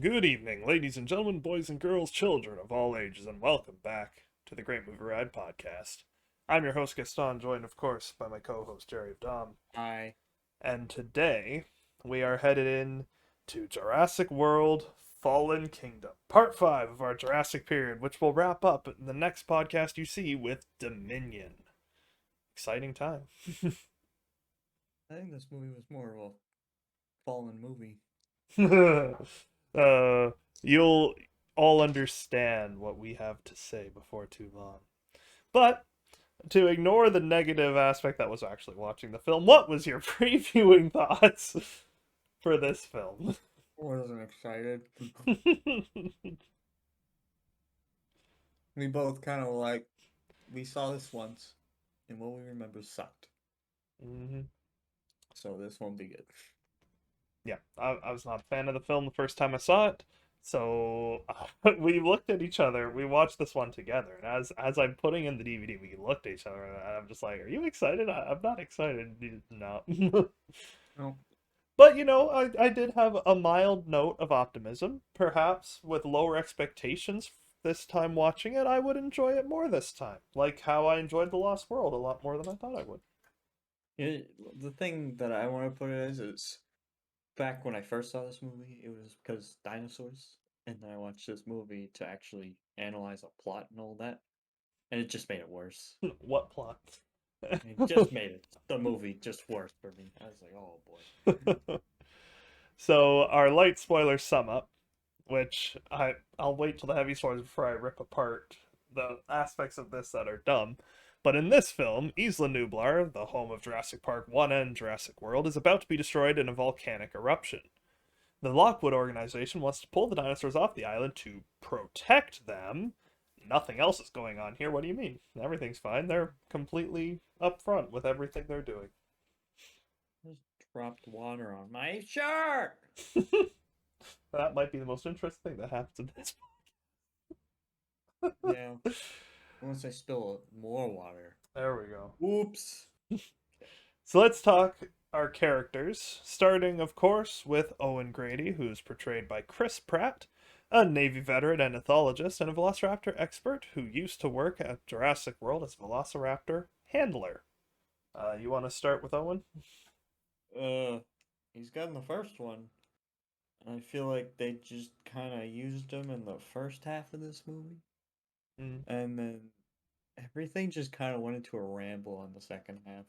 Good evening, ladies and gentlemen, boys and girls, children of all ages, and welcome back to the Great Movie Ride podcast. I'm your host, Gaston, joined, of course, by my co host, Jerryofdom. I And today, we are headed in to Jurassic World Fallen Kingdom, part 5 of our Jurassic period, which will wrap up in the next podcast you see with Dominion. Exciting time. think this movie was more of a fallen movie. uh, you'll all understand what we have to say before too long. But to ignore the negative aspect that was actually watching the film, what was your previewing thoughts for this film? I wasn't excited. We both kind of like we saw this once, and what we remember sucked. hmm So this won't be good. Yeah, I was not a fan of the film the first time I saw it, so we looked at each other. We watched this one together, and as I'm putting in the DVD, we looked at each other, and I'm just like, "Are you excited? I'm not excited." No. No, But I did have a mild note of optimism. Perhaps with lower expectations this time watching it, I would enjoy it more this time. Like how I enjoyed The Lost World a lot more than I thought I would. the thing that I want to put it is back when I first saw this movie, it was because dinosaurs, and then I watched this movie to actually analyze a plot and all that, and it just made it worse. What plot? It just made the movie just worse for me. I was like, oh boy. So our light spoiler sum up, which I'll wait till the heavy spoilers before I rip apart the aspects of this that are dumb. But in this film, Isla Nublar, the home of Jurassic Park 1 and Jurassic World, is about to be destroyed in a volcanic eruption. The Lockwood organization wants to pull the dinosaurs off the island to protect them. Nothing else is going on here. What do you mean? Everything's fine. They're completely upfront with everything they're doing. Just dropped water on my shirt. That might be the most interesting thing that happens in this. Yeah. Once I spill more water. There we go. Oops. So let's talk our characters, starting, of course, with Owen Grady, who's portrayed by Chris Pratt, a Navy veteran and ethologist and a velociraptor expert who used to work at Jurassic World as a velociraptor handler. You want to start with Owen? Uh, he's got in the first one. I feel like they just kind of used him in the first half of this movie, Mm, and then everything just kind of went into a ramble in the second half.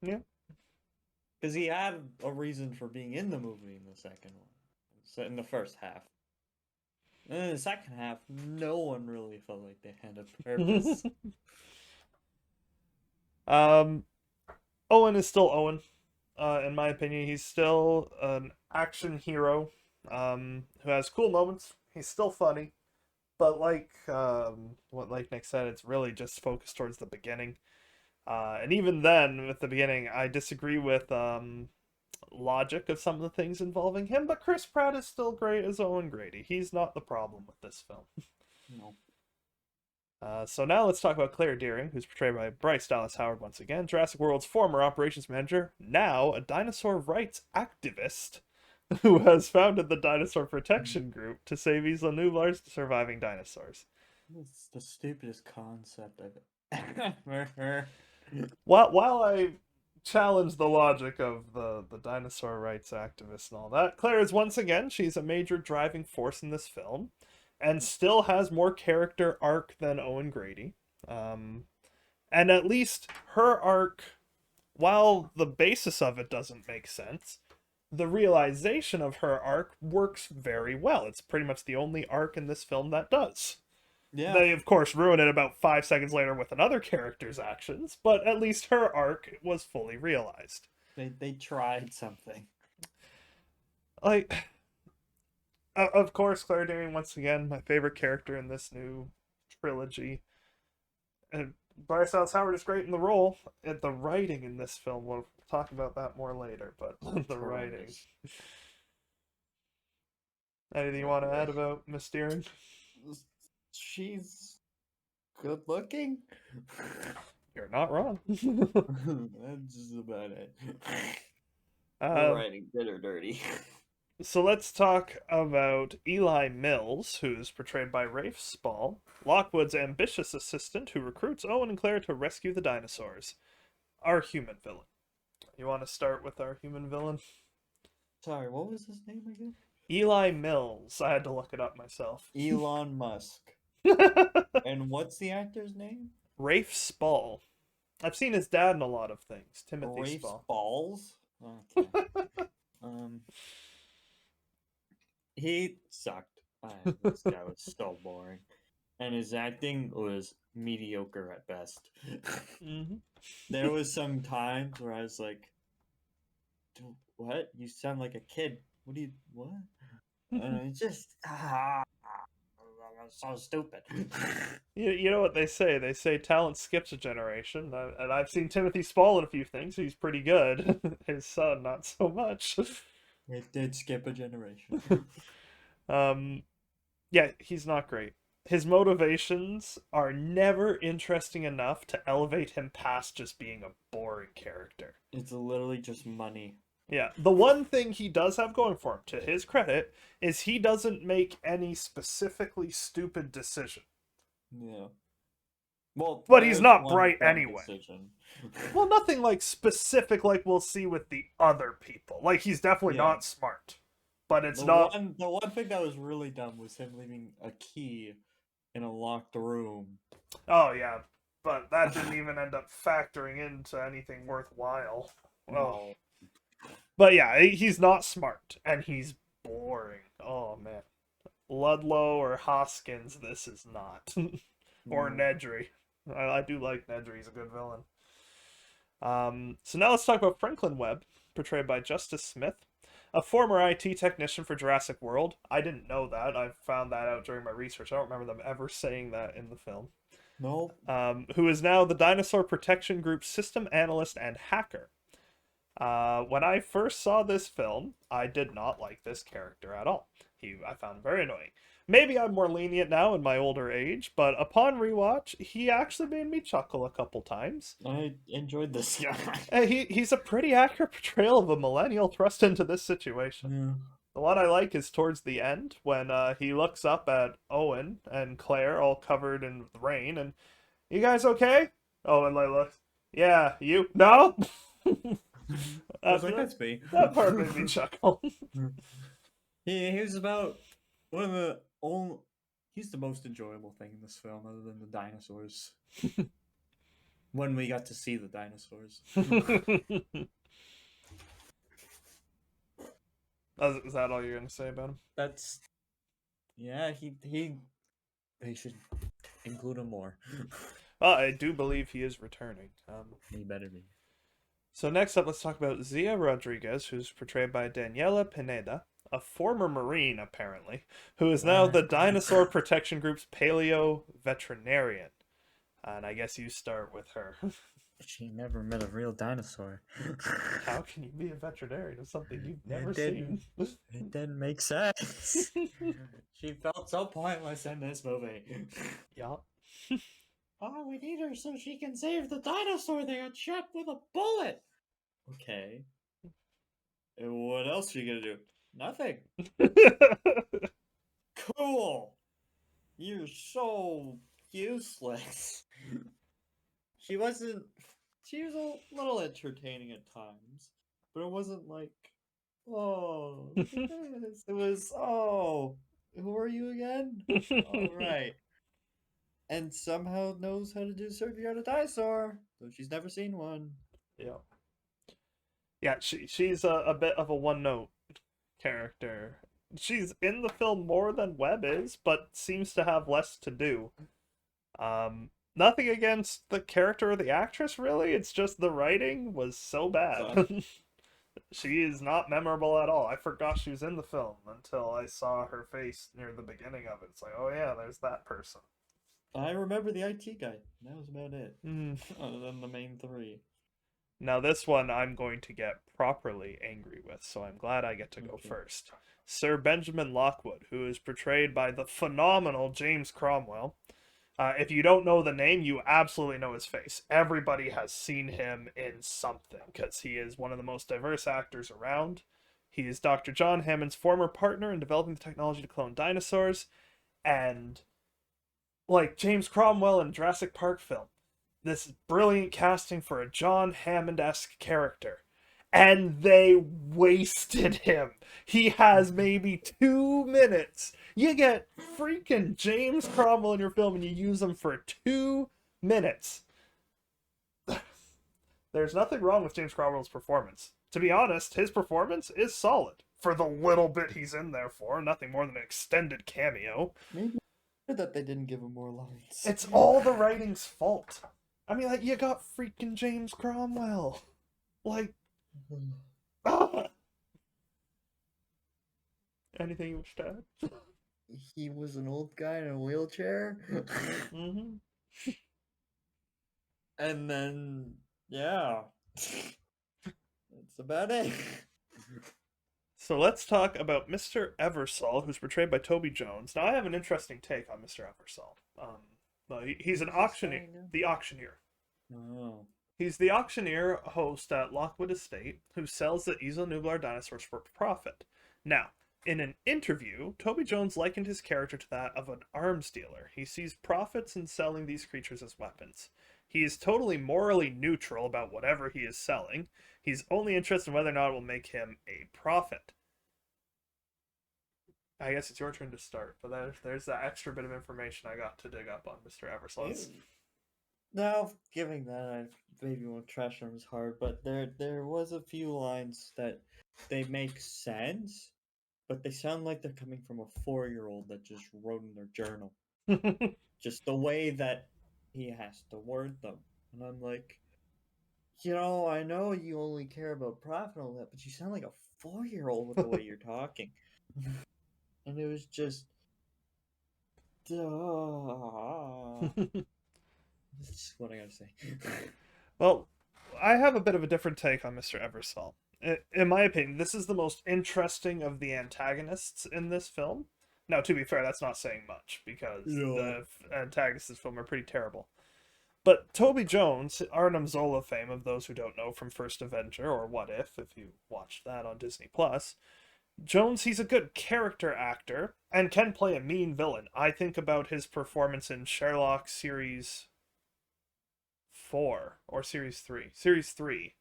yeah. Because he had a reason for being in the movie in the second one, so in the first half. And in the second half, no one really felt like they had a purpose. um, Owen is still Owen. In my opinion, he's still an action hero who has cool moments. He's still funny. But like Nick said, it's really just focused towards the beginning. And even then, with the beginning, I disagree with logic of some of the things involving him. But Chris Pratt is still great as Owen Grady. He's not the problem with this film. No. So now let's talk about Claire Deering, who's portrayed by Bryce Dallas Howard once again, Jurassic World's former operations manager, now a dinosaur rights activist who has founded the Dinosaur Protection Group to save Isla Nublar's surviving dinosaurs. It's the stupidest concept I've ever heard. While I challenge the logic of the dinosaur rights activists and all that, Claire is once again, she's a major driving force in this film and still has more character arc than Owen Grady. Um, and at least her arc, while the basis of it doesn't make sense, the realization of her arc works very well. It's pretty much the only arc in this film that does. Yeah, They, of course, ruin it about 5 seconds later with another character's actions, but at least her arc was fully realized. they tried something. Like, of course, Claire Deering, once again, my favorite character in this new trilogy. And Bryce Dallas Howard is great in the role. And the writing in this film, we'll talk about that more later, but the writing. Horrendous. Anything you But want to add yeah, about Miss Deering? she's good looking. You're not wrong. That's just about it. The um, writing did her dirty. So let's talk about Eli Mills, who's portrayed by Rafe Spall, Lockwood's ambitious assistant who recruits Owen and Claire to rescue the dinosaurs. Our human villain. You want to start with our human villain? Sorry, what was his name again? Eli Mills. I had to look it up myself. Elon Musk. And what's the actor's name? Rafe Spall. I've seen his dad in a lot of things. Timothy Rafe's Spall. Balls? Okay. Um, he sucked. This guy was so boring. And his acting was mediocre at best. Hmm. There was some times where I was like, what? You sound like a kid. What? And it's just, so stupid. You know what they say? They say talent skips a generation, and I've seen Timothy Spall in a few things. He's pretty good. His son, not so much. It did skip a generation. um, yeah, he's not great. His motivations are never interesting enough to elevate him past just being a boring character. It's literally just money. Yeah, the one thing he does have going for him, to his credit, is he doesn't make any specifically stupid decision. Yeah. Well, But there he's is not one bright dumb anyway. decision. Well, nothing like specific like we'll see with the other people. Like he's definitely Yeah. not smart, but it's The not. the one thing that was really dumb was him leaving a key in a locked room. Oh yeah, but that didn't even end up factoring into anything worthwhile. Oh, No. but yeah, he's not smart and he's boring. Oh man, Ludlow or Hoskins, this is not. Or No. Nedry. I do like Nedry. He's a good villain. So now let's talk about Franklin Webb, portrayed by Justice Smith, a former IT technician for Jurassic World. I didn't know that. I found that out during my research. I don't remember them ever saying that in the film. Nope. Who is now the Dinosaur Protection Group's system analyst and hacker. When I first saw this film, I did not like this character at all. I found him very annoying. Maybe I'm more lenient now in my older age, but upon rewatch, he actually made me chuckle a couple times. I enjoyed this guy. He's a pretty accurate portrayal of a millennial thrust into this situation. Yeah. The one I like is towards the end when he looks up at Owen and Claire all covered in rain and, you guys okay? Owen like looks, yeah, you? No? I was like, that's me. That part made me chuckle. He was about one of the only. He's the most enjoyable thing in this film, other than the dinosaurs. When we got to see the dinosaurs. Is that all you're gonna say about him? That's. Yeah, they should include him more. Well, I do believe he is returning. He better be. So next up, let's talk about Zia Rodriguez, who's portrayed by Daniela Pineda, a former Marine, apparently, who is now the Dinosaur Protection Group's paleo veterinarian. And I guess you start with her. She never met a real dinosaur. How can you be a veterinarian of something you've never It seen? It didn't make sense. She felt so pointless in this movie. Yup. Oh, we need her so she can save the dinosaur that got shot with a bullet. Okay. And what else are you gonna do? Nothing. Cool. You're so useless. She wasn't. She was a little entertaining at times, but it wasn't like, oh, look at this. It was, oh, who are you again? All right. And somehow knows how to do surgery on a dinosaur, though she's never seen one. Yeah. Yeah, she's a bit of a one note character. She's in the film more than Webb is, but seems to have less to do. Nothing against the character or the actress, really. It's just the writing was so bad. She is not memorable at all. I forgot she was in the film until I saw her face near the beginning of it. It's like, oh yeah, there's that person. I remember the IT guy. That was about it. Mm. Other than the main three. Now this one I'm going to get properly angry with, so I'm glad I get to go Okay. first. Sir Benjamin Lockwood, who is portrayed by the phenomenal James Cromwell. If you don't know the name, you absolutely know his face. Everybody has seen him in something because he is one of the most diverse actors around. He is Dr. John Hammond's former partner in developing the technology to clone dinosaurs, and like James Cromwell in Jurassic Park film, this brilliant casting for a John Hammond-esque character. And they wasted him. He has maybe 2 minutes. You get freaking James Cromwell in your film and you use him for 2 minutes. There's nothing wrong with James Cromwell's performance. To be honest, his performance is solid for the little bit he's in there for. Nothing more than an extended cameo. Maybe that they didn't give him more lines. It's all the writing's fault. I mean, like, you got freaking James Cromwell. Like, ah! Anything you wish to add? He was an old guy in a wheelchair. Mm-hmm. And then, yeah. That's about it. So let's talk about Mr. Eversole, who's portrayed by Toby Jones. Now, I have an interesting take on Mr. Eversole. He's an auctioneer. The auctioneer. Oh. He's the auctioneer host at Lockwood Estate who sells the Isla Nublar dinosaurs for profit. Now, in an interview, Toby Jones likened his character to that of an arms dealer. He sees profits in selling these creatures as weapons. He is totally morally neutral about whatever he is selling. He's only interested in whether or not it will make him a profit. I guess it's your turn to start, but there's that extra bit of information I got to dig up on Mr. Eversole. Now, giving that, I maybe won't trash him as hard, but there was a few lines that they make sense, but they sound like they're coming from a 4-year-old that just wrote in their journal. Just the way that he has to word them. And I'm like, I know you only care about profit and all that, but you sound like a 4-year-old with the way you're talking. And it was just, duh. That's what I gotta say. Well, I have a bit of a different take on Mr. Eversole. In my opinion, this is the most interesting of the antagonists in this film. Now, to be fair, that's not saying much, because the antagonists in this film are pretty terrible. But Toby Jones, Arnim Zola fame, of those who don't know, from First Avenger, or What If you watched that on Disney+, Jones, he's a good character actor, and can play a mean villain. I think about his performance in Sherlock Series 4, or Series 3. Series 3,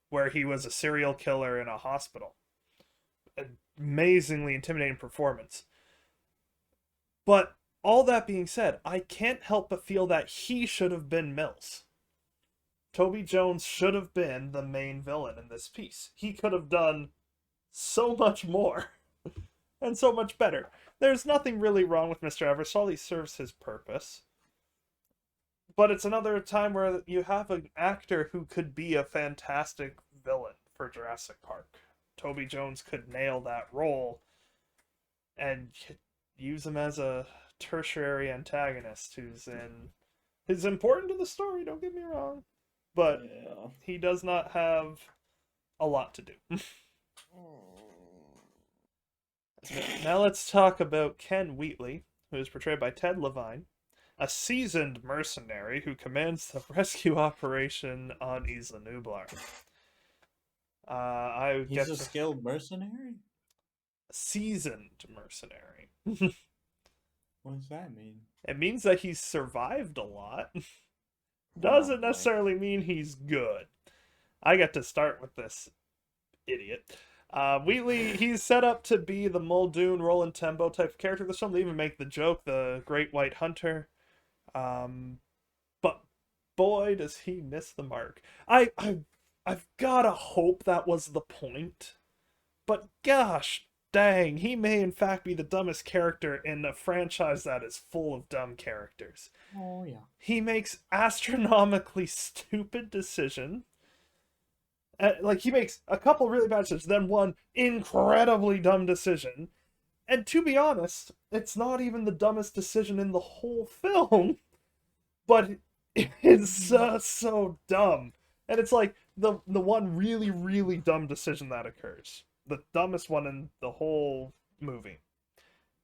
where he was a serial killer in a hospital. Amazingly intimidating performance. But all that being said, I can't help but feel that he should have been Mills. Toby Jones should have been the main villain in this piece. He could have done so much more and so much better. There's nothing really wrong with Mr. Eversole. He serves his purpose. But it's another time where you have an actor who could be a fantastic villain for Jurassic Park. Toby Jones could nail that role and use him as a tertiary antagonist who's important to the story, don't get me wrong, but he does not have a lot to do. Now let's talk about Ken Wheatley, who is portrayed by Ted Levine, a seasoned mercenary who commands the rescue operation on Isla Nublar. He's a skilled mercenary? Seasoned mercenary. What does that mean? It means that he's survived a lot. Doesn't necessarily mean he's good. I get to start with this idiot. Wheatley, he's set up to be the Muldoon, Roland Tembo type of character. This film, they even make the joke, the Great White Hunter. But boy, does he miss the mark. I've gotta hope that was the point. But gosh dang, he may in fact be the dumbest character in a franchise that is full of dumb characters. Oh, yeah. He makes astronomically stupid decisions. He makes a couple really bad decisions, then one incredibly dumb decision. And to be honest, it's not even the dumbest decision in the whole film. But it's so dumb. And it's like the one really, really dumb decision that occurs. The dumbest one in the whole movie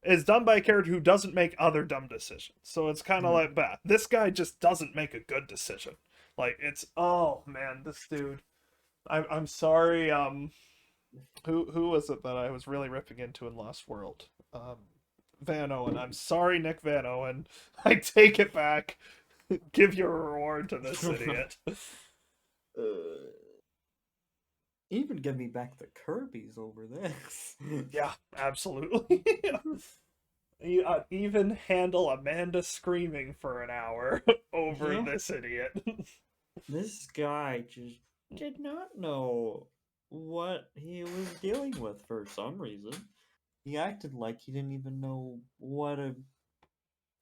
is done by a character who doesn't make other dumb decisions. So it's kind of like bad. This guy just doesn't make a good decision. Like, it's, oh man, this dude. I'm sorry, Who was it that I was really ripping into in Lost World? Van Owen. I'm sorry, Nick Van Owen. I take it back. Give your reward to this idiot. Even give me back the Kirby's over this. Yeah, absolutely. You even handle Amanda screaming for an hour over Yeah, this idiot. this guy just did not know what he was dealing with for some reason. He acted like he didn't even know what a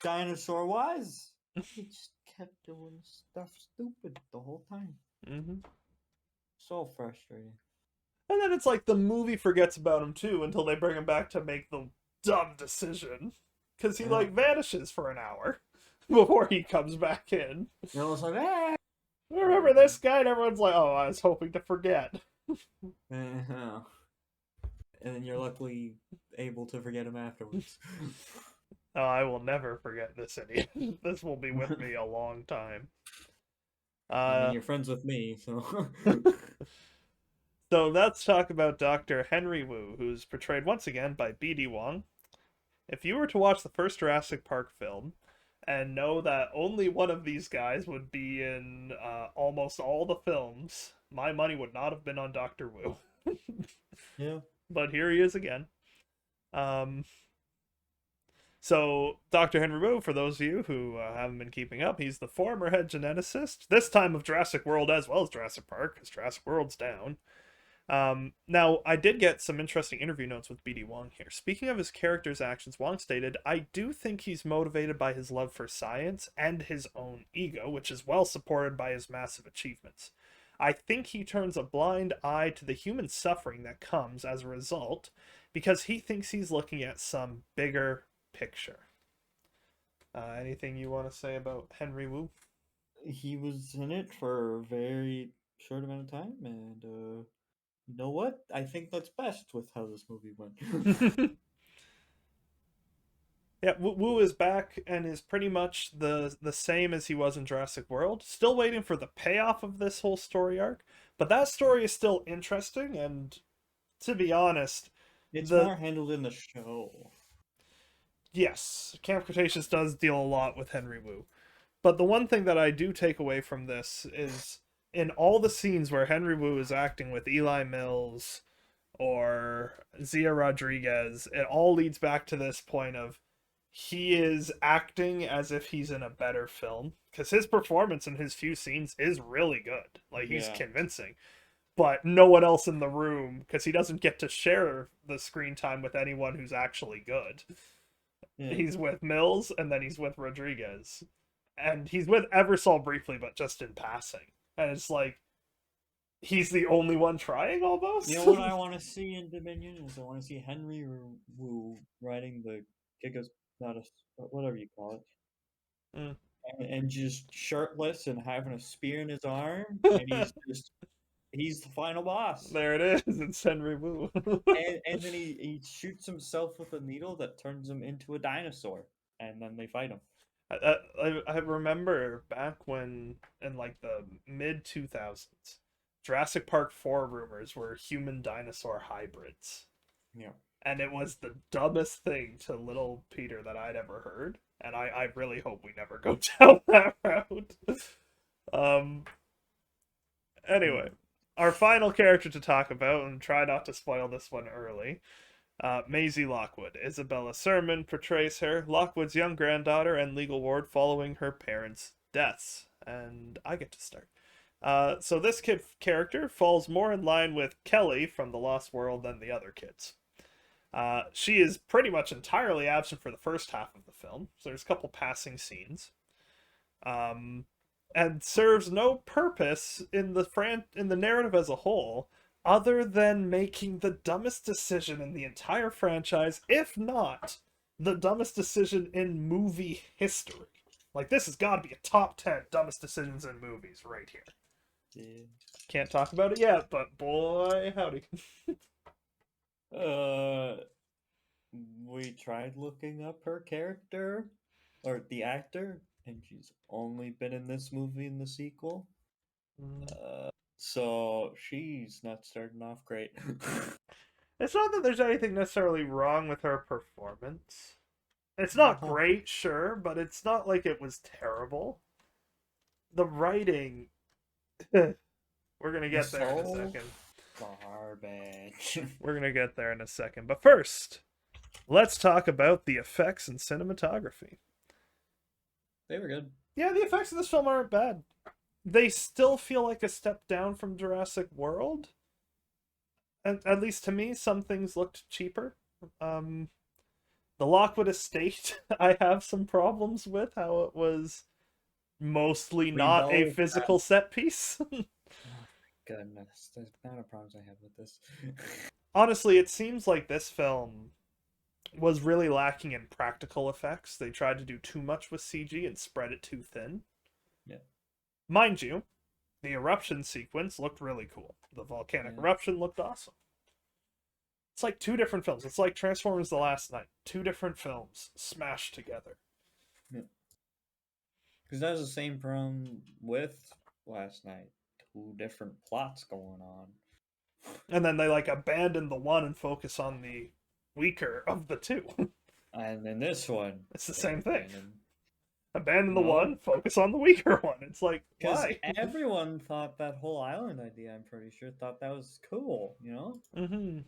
dinosaur was. He just kept doing stuff stupid the whole time. Hmm. So frustrating. And then it's like the movie forgets about him too until they bring him back to make the dumb decision. Because he Yeah. like vanishes for an hour before he comes back in. And all of a sudden, ah! Remember this guy? And everyone's like, oh, I was hoping to forget. Uh-huh. And then you're luckily able to forget him afterwards. Oh, I will never forget this idiot. This will be with me a long time. I mean, Uh, you're friends with me, so. so let's talk about Dr. Henry Wu, who's portrayed once again by B.D. Wong. If you were to watch the first Jurassic Park film and know that only one of these guys would be in almost all the films, my money would not have been on Dr. Wu. Yeah. But here he is again. Um, So, Dr. Henry Wu, for those of you who haven't been keeping up, he's the former head geneticist, this time of Jurassic World as well as Jurassic Park, because Jurassic World's down. Now, I did get some interesting interview notes with BD Wong here. Speaking of his character's actions, Wong stated, I do think he's motivated by his love for science and his own ego, which is well supported by his massive achievements. I think he turns a blind eye to the human suffering that comes as a result because he thinks he's looking at some bigger picture. Anything you want to say about Henry Wu? He was in it for a very short amount of time, and you know what? I think that's best with how this movie went. Yeah, Wu is back and is pretty much the same as he was in Jurassic World. Still waiting for the payoff of this whole story arc, but that story is still interesting. And to be honest, It's the more handled in the show. yes, Camp Cretaceous does deal a lot with Henry Wu. But the one thing that I do take away from this is in all the scenes where Henry Wu is acting with Eli Mills or Zia Rodriguez, it all leads back to this point of he is acting as if he's in a better film because his performance in his few scenes is really good. Like he's Yeah. convincing, but no one else in the room because he doesn't get to share the screen time with anyone who's actually good. Yeah. He's with Mills and then he's with Rodriguez, and he's with Eversol briefly, but just in passing. And it's like he's the only one trying almost. You know what I want to see in Dominion is I want to see Henry Wu riding the Gigas, not a whatever you call it, Mm. and just shirtless and having a spear in his arm, and he's the final boss. There it is. It's Henry Wu. And then he shoots himself with a needle that turns him into a dinosaur, and then they fight him. I remember back when in like the mid 2000s, Jurassic Park 4 rumors were human dinosaur hybrids. Yeah. And it was the dumbest thing to little Peter that I'd ever heard. And I really hope we never go down that route. Um, anyway, Mm. our final character to talk about, and try not to spoil this one early, Maisie Lockwood. Isabella Sermon portrays her, Lockwood's young granddaughter and legal ward following her parents' deaths. And I get to start. So this kid character falls more in line with Kelly from The Lost World than the other kids. She is pretty much entirely absent for the first half of the film, so there's a couple passing scenes, um, and serves no purpose in the narrative as a whole, other than making the dumbest decision in the entire franchise, if not the dumbest decision in movie history. Like this has got to be a top 10 dumbest decisions in movies right here. Yeah. Can't talk about it yet, but boy, howdy. Uh, we tried looking up her character or the actor, and she's only been in this movie and the sequel. So she's not starting off great. It's not that there's anything necessarily wrong with her performance. It's not No. great, sure, but it's not like it was terrible. The writing, we're gonna get there in a So second. garbage. We're gonna get there in a second. But first, let's talk about the effects and cinematography. They were good. Yeah, the effects in this film aren't bad. They still feel like a step down from Jurassic World. At least to me, some things looked cheaper. Um, the Lockwood Estate, I have some problems with how it was mostly We not a both physical had. set piece. Oh my goodness, the amount of problems I have with this. Honestly, it seems like this film was really lacking in practical effects. They tried to do too much with CG and spread it too thin. Yeah, Mind you, the eruption sequence looked really cool. The volcanic yeah, eruption looked awesome. It's like two different films. It's like Transformers The Last Night. Two different films smashed together. yeah. Because that was the same problem with last night. Two different plots going on. And then they like abandon the one and focus on the weaker of the two. And in this one, It's the they same thing. abandoned. Abandon the No, one, focus on the weaker one. It's like, because why? everyone thought that whole island idea, I'm pretty sure, thought that was cool, you know? Mm-hmm.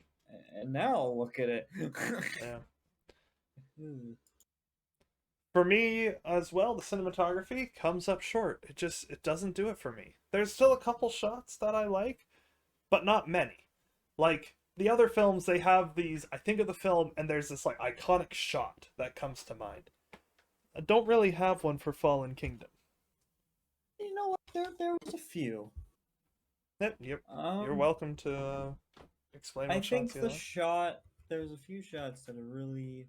And now look at it. Yeah. Hmm. For me as well, the cinematography comes up short. It doesn't do it for me. There's still a couple shots that I like, but not many. Like the other films, they have these. I think of the film, and there's this like iconic shot that comes to mind. I don't really have one for Fallen Kingdom. You know what? There was a few. Yep, you're Um, welcome to explain I what shots think you the like. shot there's a few shots that are really,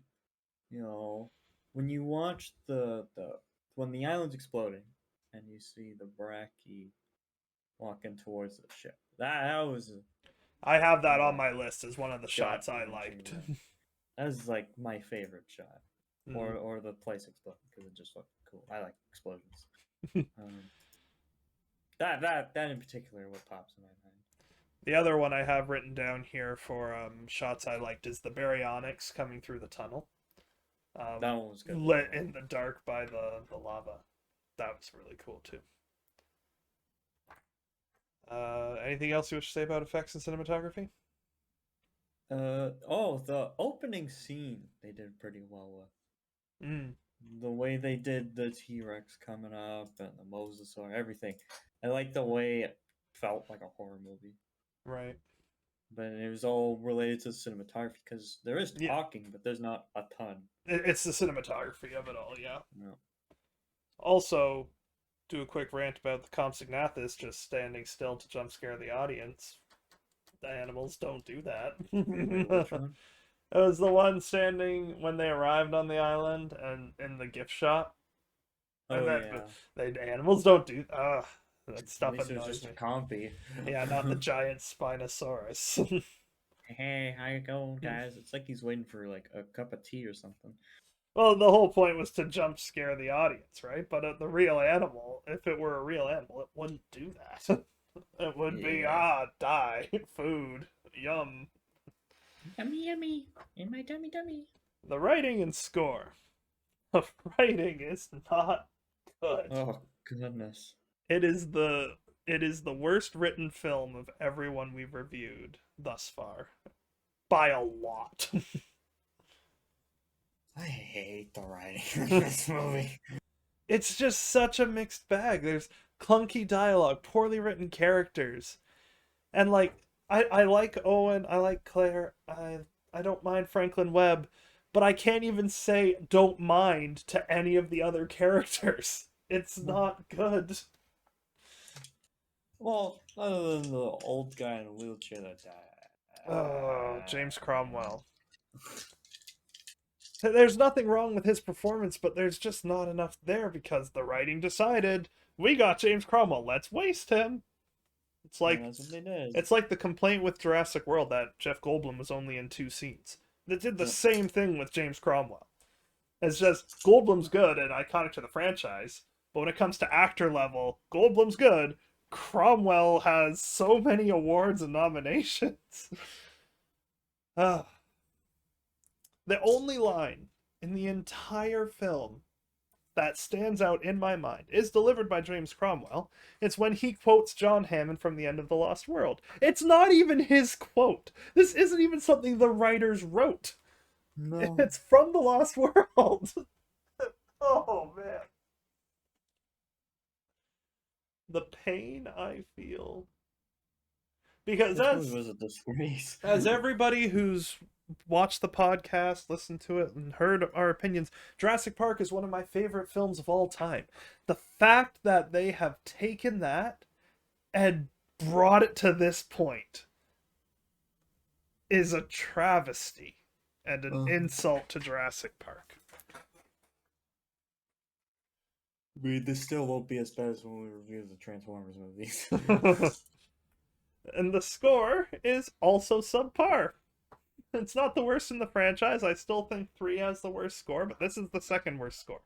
you know, when you watch the when the island's exploding and you see the Bracky walking towards the ship. That was I have that on like my list as one of the gut shots I wrenching. liked. That was like my favorite shot, Mm. or the place exploding because it just looked cool. I like explosions. Um, that in particular what pops in my mind. The other one I have written down here for shots I liked is the baryonyx coming through the tunnel, That one was good as lit well. in the dark by the lava. That was really cool too. Anything else you wish to say about effects and cinematography? The opening scene they did pretty well with. Mm, The way they did the T Rex coming up and the Mosasaur, everything. I like the way it felt like a horror movie, right. but it was all related to cinematography because there is Yeah. talking, but there's not a ton. It's the cinematography of it all, yeah. No. Also, do a quick rant about the Compsognathus just standing still to jump scare the audience. The animals don't do that. Wait, which It one? was the one standing when they arrived on the island and in the gift shop. And Oh that yeah. they animals don't do that At stuff least it was annoys just a me. compy. Yeah, not the giant Spinosaurus. Hey, how you going, Hmm. guys? It's like he's waiting for like a cup of tea or something. Well, the whole point was to jump scare the audience, right? But the real animal, if it were a real animal, it wouldn't do that. It would be Yeah. die, food, yum. Yummy, yummy. In my tummy, tummy. The writing and score. The writing is not good. Oh goodness. It is the worst written film of everyone we've reviewed thus far by a lot. I hate the writing in this movie. It's just such a mixed bag. There's clunky dialogue, poorly written characters, and like I like Owen, I like Claire, I don't mind Franklin Webb, but I can't even say don't mind to any of the other characters. It's not good. Well, other than the old guy in a wheelchair that Oh, died. James Cromwell. There's nothing wrong with his performance, but there's just not enough there because the writing decided we got James Cromwell, let's waste him. It's And like that's what they did. it's like the complaint with Jurassic World that Jeff Goldblum was only in 2 scenes. They did the Yep. same thing with James Cromwell. It's just Goldblum's good and iconic to the franchise, but when it comes to actor level, Goldblum's good. Cromwell has so many awards and nominations. Ah, the only line in the entire film that stands out in my mind is delivered by James Cromwell. It's when he quotes John Hammond from The End of the Lost World. It's not even his quote. This isn't even something the writers wrote. No. It's from The Lost World. Oh, man. The pain I feel. Because This movie was a disgrace. as everybody who's watched the podcast, listened to it, and heard our opinions, Jurassic Park is one of my favorite films of all time. The fact that they have taken that and brought it to this point is a travesty and an insult to Jurassic Park. This still won't be as bad as when we review the Transformers movies. And the score is also subpar. It's not the worst in the franchise. I still think 3 has the worst score, but this is the second worst score.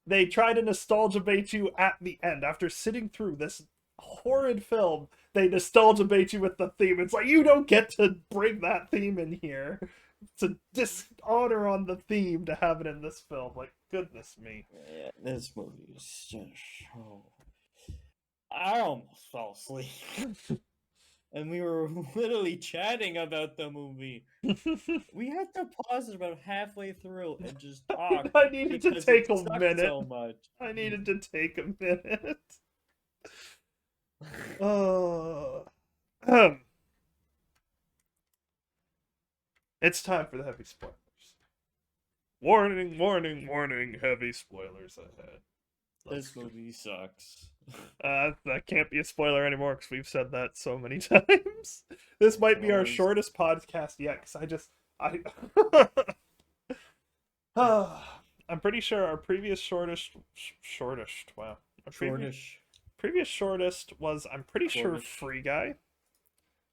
They try to nostalgia bait you at the end. After sitting through this horrid film, they nostalgia bait you with the theme. It's like, you don't get to bring that theme in here. It's a dishonor on the theme to have it in this film. Like, goodness me. Yeah, this movie is just so... I almost fell asleep. And we were literally chatting about the movie. We had to pause it about halfway through and just talk. I needed to because take it a sucked minute. so much. I needed to take a minute. Oh. It's time for the heavy spoilers. Warning, warning, warning, heavy spoilers ahead. This movie sucks. That can't be a spoiler anymore because we've said that so many times. This might be our shortest podcast yet because I'm pretty sure our previous shortest, wow. Previous shortest was, I'm pretty sure Free Guy.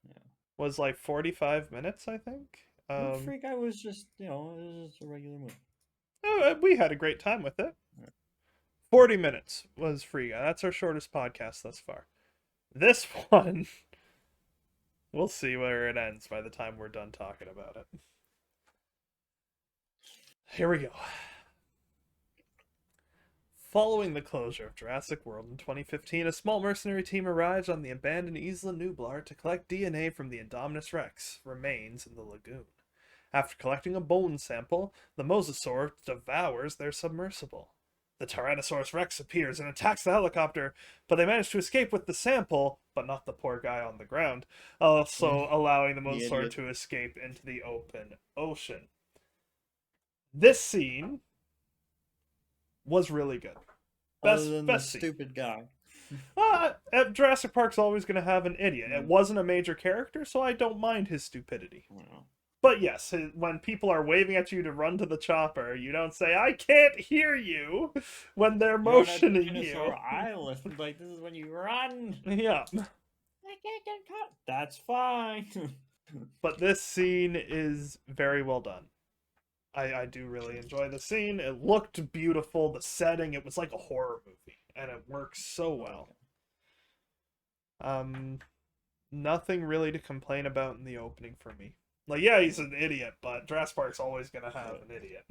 Yeah. Was like 45 minutes, I think. Free Guy was just, it was just a regular movie. We had a great time with it. 40 minutes was Free Guy. That's our shortest podcast thus far. This one, we'll see where it ends by the time we're done talking about it. Here we go. Following the closure of Jurassic World in 2015, a small mercenary team arrives on the abandoned Isla Nublar to collect DNA from the Indominus Rex remains in the lagoon. After collecting a bone sample, the mosasaur devours their submersible. The Tyrannosaurus Rex appears and attacks the helicopter, but they manage to escape with the sample, but not the poor guy on the ground, also allowing the mosasaur to escape into the open ocean. This scene was really good. Best stupid guy. Jurassic Park's always going to have an idiot. It wasn't a major character, so I don't mind his stupidity. But yes, when people are waving at you to run to the chopper, you don't say, I can't hear you, when they're motioning you. Island. Like, this is when you run. Yeah. I can't get caught. That's fine. But this scene is very well done. I do really enjoy the scene. It looked beautiful. The setting, it was like a horror movie, and it works so well. Nothing really to complain about in the opening for me. Like, yeah, he's an idiot, but Jurassic Park's always going to have an idiot.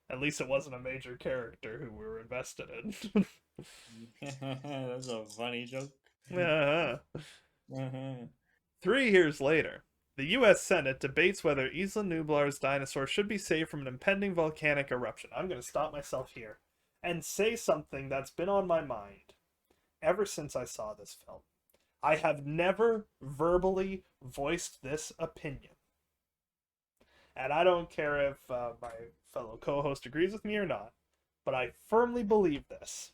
At least it wasn't a major character who we were invested in. That's a funny joke. Yeah. 3 years later, the U.S. Senate debates whether Isla Nublar's dinosaur should be saved from an impending volcanic eruption. I'm going to stop myself here and say something that's been on my mind ever since I saw this film. I have never verbally voiced this opinion. And I don't care if my fellow co-host agrees with me or not, but I firmly believe this.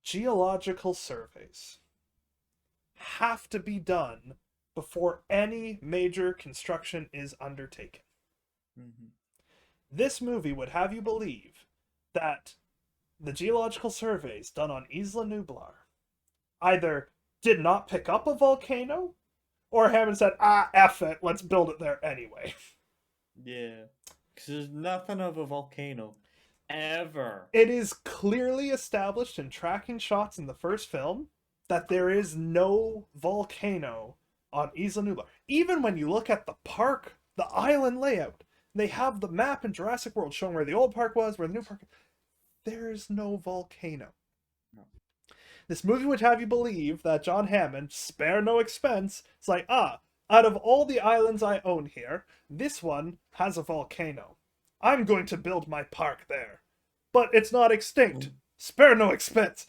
Geological surveys have to be done before any major construction is undertaken. This movie would have you believe that the geological surveys done on Isla Nublar either did not pick up a volcano, or Hammond said, F it, let's build it there anyway. Yeah. Because there's nothing of a volcano Ever. It is clearly established in tracking shots in the first film that there is no volcano on Isla Nublar. Even when you look at the park, the island layout, they have the map in Jurassic World showing where the old park was, where the new park. There's no volcano. No. This movie would have you believe that John Hammond, spare no expense, it's like, out of all the islands I own here, this one has a volcano. I'm going to build my park there. But it's not extinct. Spare no expense.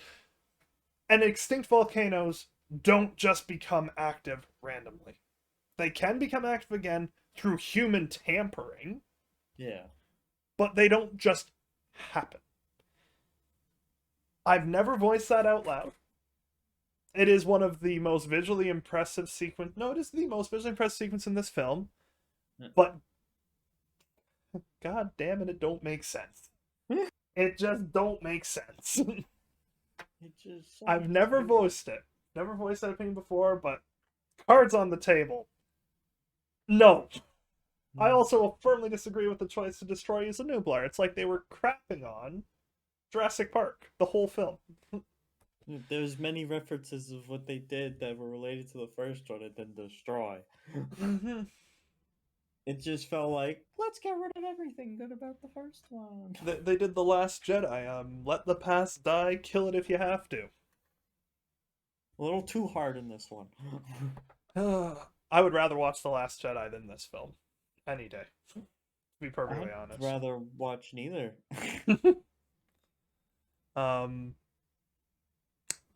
And extinct volcanoes don't just become active randomly. They can become active again through human tampering, Yeah. but they don't just happen. I've never voiced that out loud. It is one of the most visually impressive sequence. No, it is the most visually impressive sequence in this film. But god damn it don't make sense. It just don't make sense. It just I've never voiced it. Never voiced that opinion before, but cards on the table. No. I also firmly disagree with the choice to destroy Isla Nublar. It's like they were crapping on Jurassic Park, the whole film. There's many references of what they did that were related to the first one and then destroy. Mm-hmm. It just felt like, let's get rid of everything good about the first one. They did The Last Jedi. Let the past die, kill it if you have to. A little too hard in this one. I would rather watch The Last Jedi than this film. Any day. To be perfectly I'd honest. rather watch neither.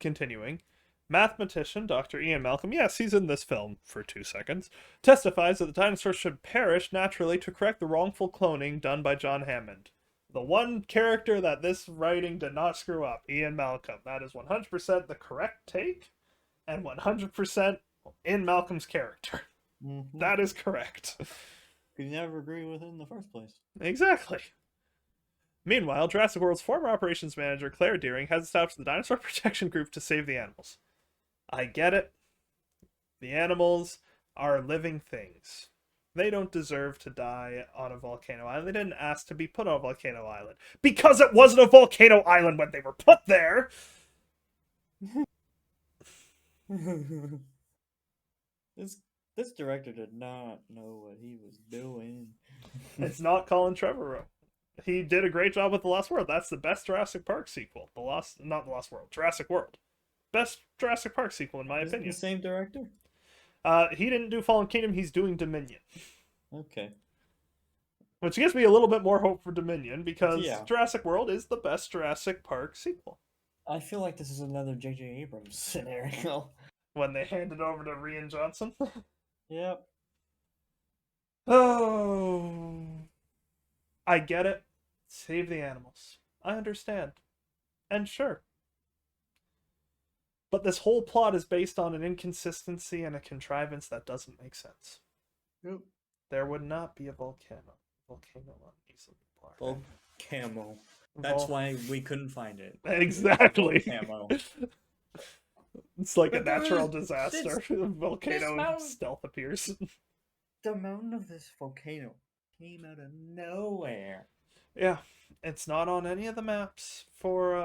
Continuing. Mathematician Dr. Ian Malcolm, yes, he's in this film for 2 seconds, testifies that the dinosaurs should perish naturally to correct the wrongful cloning done by John Hammond. The one character that this writing did not screw up, Ian Malcolm. That is 100% the correct take, and 100% in Malcolm's character. Mm-hmm. That is correct. You never agree with it in the first place. Exactly. Meanwhile, Jurassic World's former operations manager, Claire Deering, has established the Dinosaur Protection Group to save the animals. I get it. The animals are living things. They don't deserve to die on a volcano island. They didn't ask to be put on a volcano island. Because it wasn't a volcano island when they were put there! This director did not know what he was doing. It's not Colin Trevorrow. He did a great job with The Lost World. That's the best Jurassic Park sequel. Not The Lost World, Jurassic World. Best Jurassic Park sequel, in my Is it opinion. the same director? He didn't do Fallen Kingdom, he's doing Dominion. Okay. Which gives me a little bit more hope for Dominion, because Yeah. Jurassic World is the best Jurassic Park sequel. I feel like this is another J.J. Abrams scenario. When they hand it over to Rian Johnson. Yep. Oh. I get it. Save the animals. I understand. And sure. But this whole plot is based on an inconsistency and a contrivance that doesn't make sense. Yep. There would not be a volcano. Volcano on Isla Nublar. Camo. That's why we couldn't find it. Exactly. Camo. It's like But a there natural is- disaster. this Volcano mountain- stealth appears. The mountain of this volcano came out of nowhere. Yeah, it's not on any of the maps for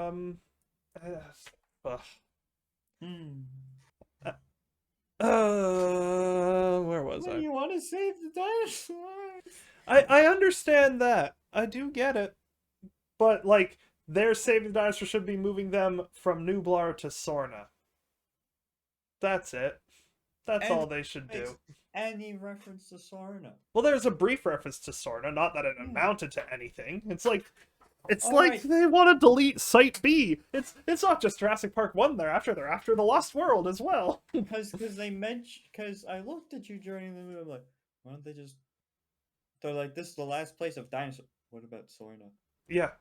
where was When I? you want to save the dinosaurs. I understand that. I do get it. But like their saving dinosaurs should be moving them from Nublar to Sorna. That's it. That's all they should do. Any reference to Sorna. Well, there's a brief reference to Sorna, not that it amounted to anything. It's like Alright. they want to delete Site B. It's not just Jurassic Park 1 they're after the Lost World as well. Because they mentioned, because I looked at you during the movie, I'm like, why don't they just? They're like, this is the last place of dinosaurs. What about Sorna? Yeah,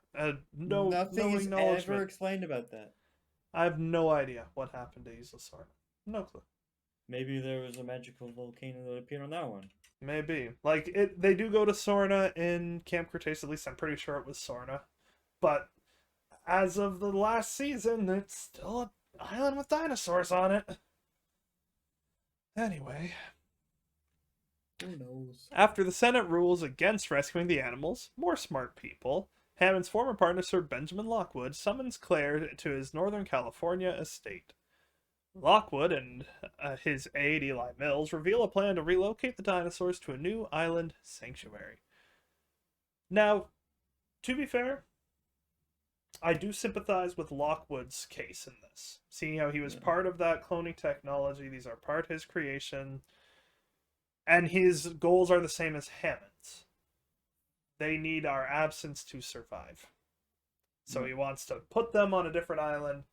no Nothing is acknowledgement. ever explained about that. I have no idea what happened to Isla Sorna. No clue. Maybe there was a magical volcano that appeared on that one. Maybe. Like they do go to Sorna in Camp Cretaceous, at least I'm pretty sure it was Sorna. But as of the last season, it's still an island with dinosaurs on it. Anyway. Who knows? After the Senate rules against rescuing the animals, more smart people, Hammond's former partner, Sir Benjamin Lockwood, summons Claire to his Northern California estate. Lockwood and his aide Eli Mills reveal a plan to relocate the dinosaurs to a new island sanctuary. Now, to be fair, I do sympathize with Lockwood's case in this, seeing how he was Yeah. part of that cloning technology. These are part his creation, and his goals are the same as Hammond's. They need our absence to survive. So he wants to put them on a different island.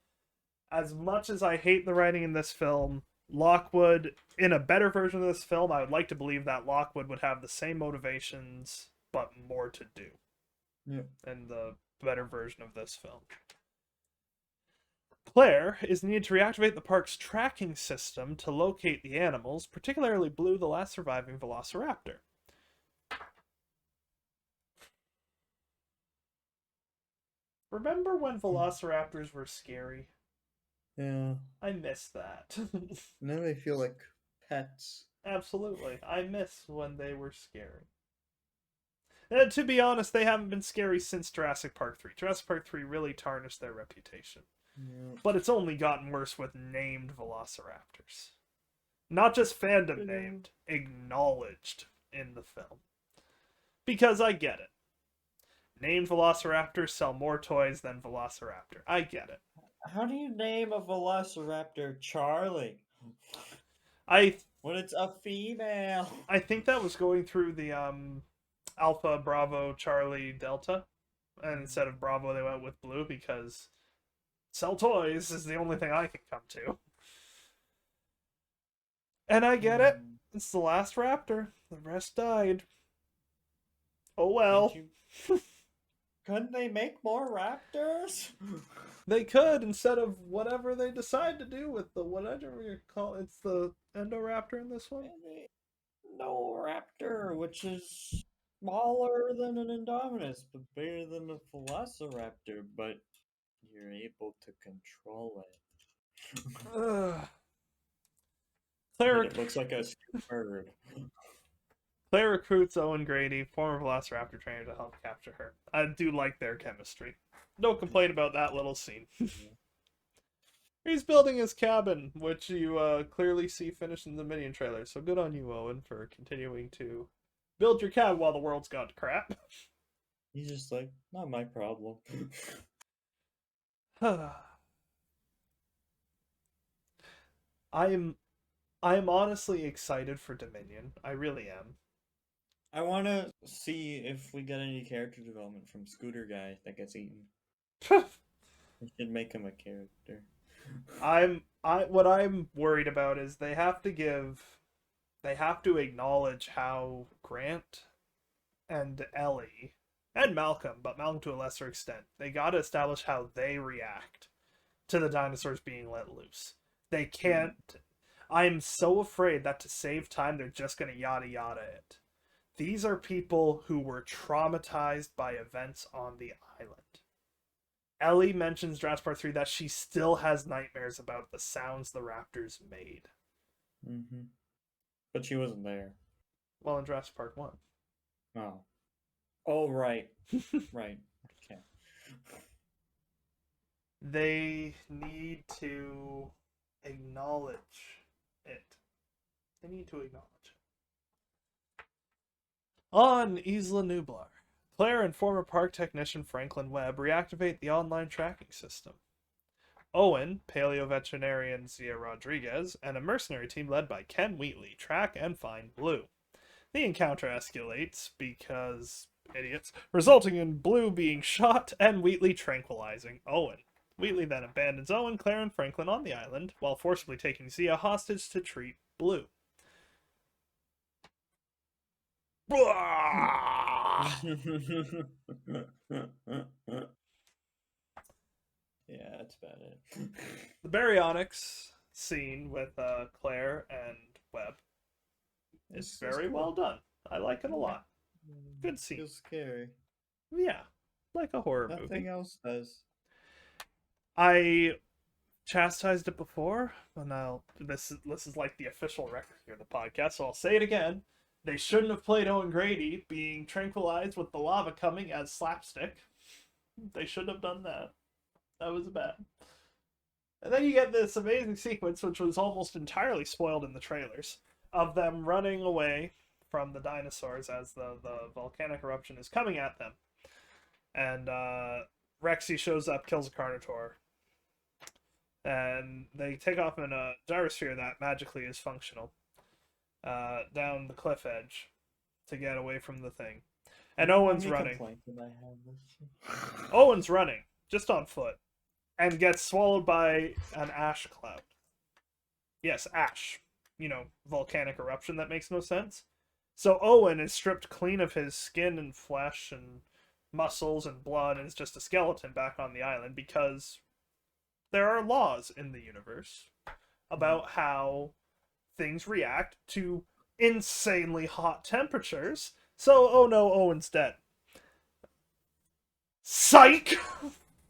As much as I hate the writing in this film, Lockwood, in a better version of this film, I would like to believe that Lockwood would have the same motivations, but more to do. Yeah. In the better version of this film. Claire is needed to reactivate the park's tracking system to locate the animals, particularly Blue, the last surviving velociraptor. Remember when velociraptors were scary? Yeah. I miss that. Now they feel like pets. Absolutely. I miss when they were scary. And to be honest, they haven't been scary since Jurassic Park 3. Jurassic Park 3 really tarnished their reputation. Yeah. But it's only gotten worse with named velociraptors. Not just fandom named, acknowledged in the film. Because I get it. Named velociraptors sell more toys than Velociraptor. I get it. How do you name a velociraptor Charlie? I When it's a female. I think that was going through the Alpha, Bravo, Charlie, Delta. And instead of Bravo, they went with Blue because sell toys is the only thing I can come to. And I get it. It's the last raptor. The rest died. Oh well. Couldn't they make more raptors? They could, instead of whatever they decide to do with the whatever you call it. It's the Endoraptor in this one. No raptor, which is smaller than an Indominus, but bigger than a Velociraptor, but you're able to control it. Ugh. But it looks like a bird. Claire recruits Owen Grady, former Velociraptor trainer, to help capture her. I do like their chemistry. No complaint about that little scene. He's building his cabin, which you clearly see finished in the Minion trailer. So good on you, Owen, for continuing to build your cabin while the world's gone to crap. He's just like, not my problem. I am honestly excited for Dominion. I really am. I want to see if we get any character development from Scooter Guy that gets eaten. We should make him a character. What I'm worried about is they have to acknowledge how Grant and Ellie and Malcolm, but Malcolm to a lesser extent, they got to establish how they react to the dinosaurs being let loose. They can't. I'm so afraid that to save time, they're just going to yada yada it. These are people who were traumatized by events on the island. Ellie mentions Jurassic Park 3 that she still has nightmares about the sounds the raptors made. Mm-hmm. But she wasn't there. Well, in Jurassic Park 1. Oh. Oh, right. Right. Okay. They need to acknowledge it. They need to acknowledge it. On Isla Nublar, Claire and former park technician Franklin Webb reactivate the online tracking system. Owen, paleo-veterinarian Zia Rodriguez, and a mercenary team led by Ken Wheatley track and find Blue. The encounter escalates because idiots, resulting in Blue being shot and Wheatley tranquilizing Owen. Wheatley then abandons Owen, Claire, and Franklin on the island, while forcibly taking Zia hostage to treat Blue. Yeah, that's about it. The baryonyx scene with Claire and Webb is very well done. I like it a lot. Good scene. Feels scary. Yeah, like a horror movie. Nothing else does. I chastised it before, but now this is like the official record here of the podcast, so I'll say it again. They shouldn't have played Owen Grady being tranquilized with the lava coming as slapstick. They should have done that. That was bad. And then you get this amazing sequence, which was almost entirely spoiled in the trailers, of them running away from the dinosaurs as the volcanic eruption is coming at them. And Rexy shows up, kills a Carnotaur, and they take off in a gyrosphere that magically is functional down the cliff edge to get away from the thing. And Owen's running. Owen's running, just on foot, and gets swallowed by an ash cloud. Yes, ash. You know, volcanic eruption that makes no sense. So Owen is stripped clean of his skin and flesh and muscles and blood and is just a skeleton back on the island because there are laws in the universe about how things react to insanely hot temperatures. So, oh no, Owen's dead. Psych!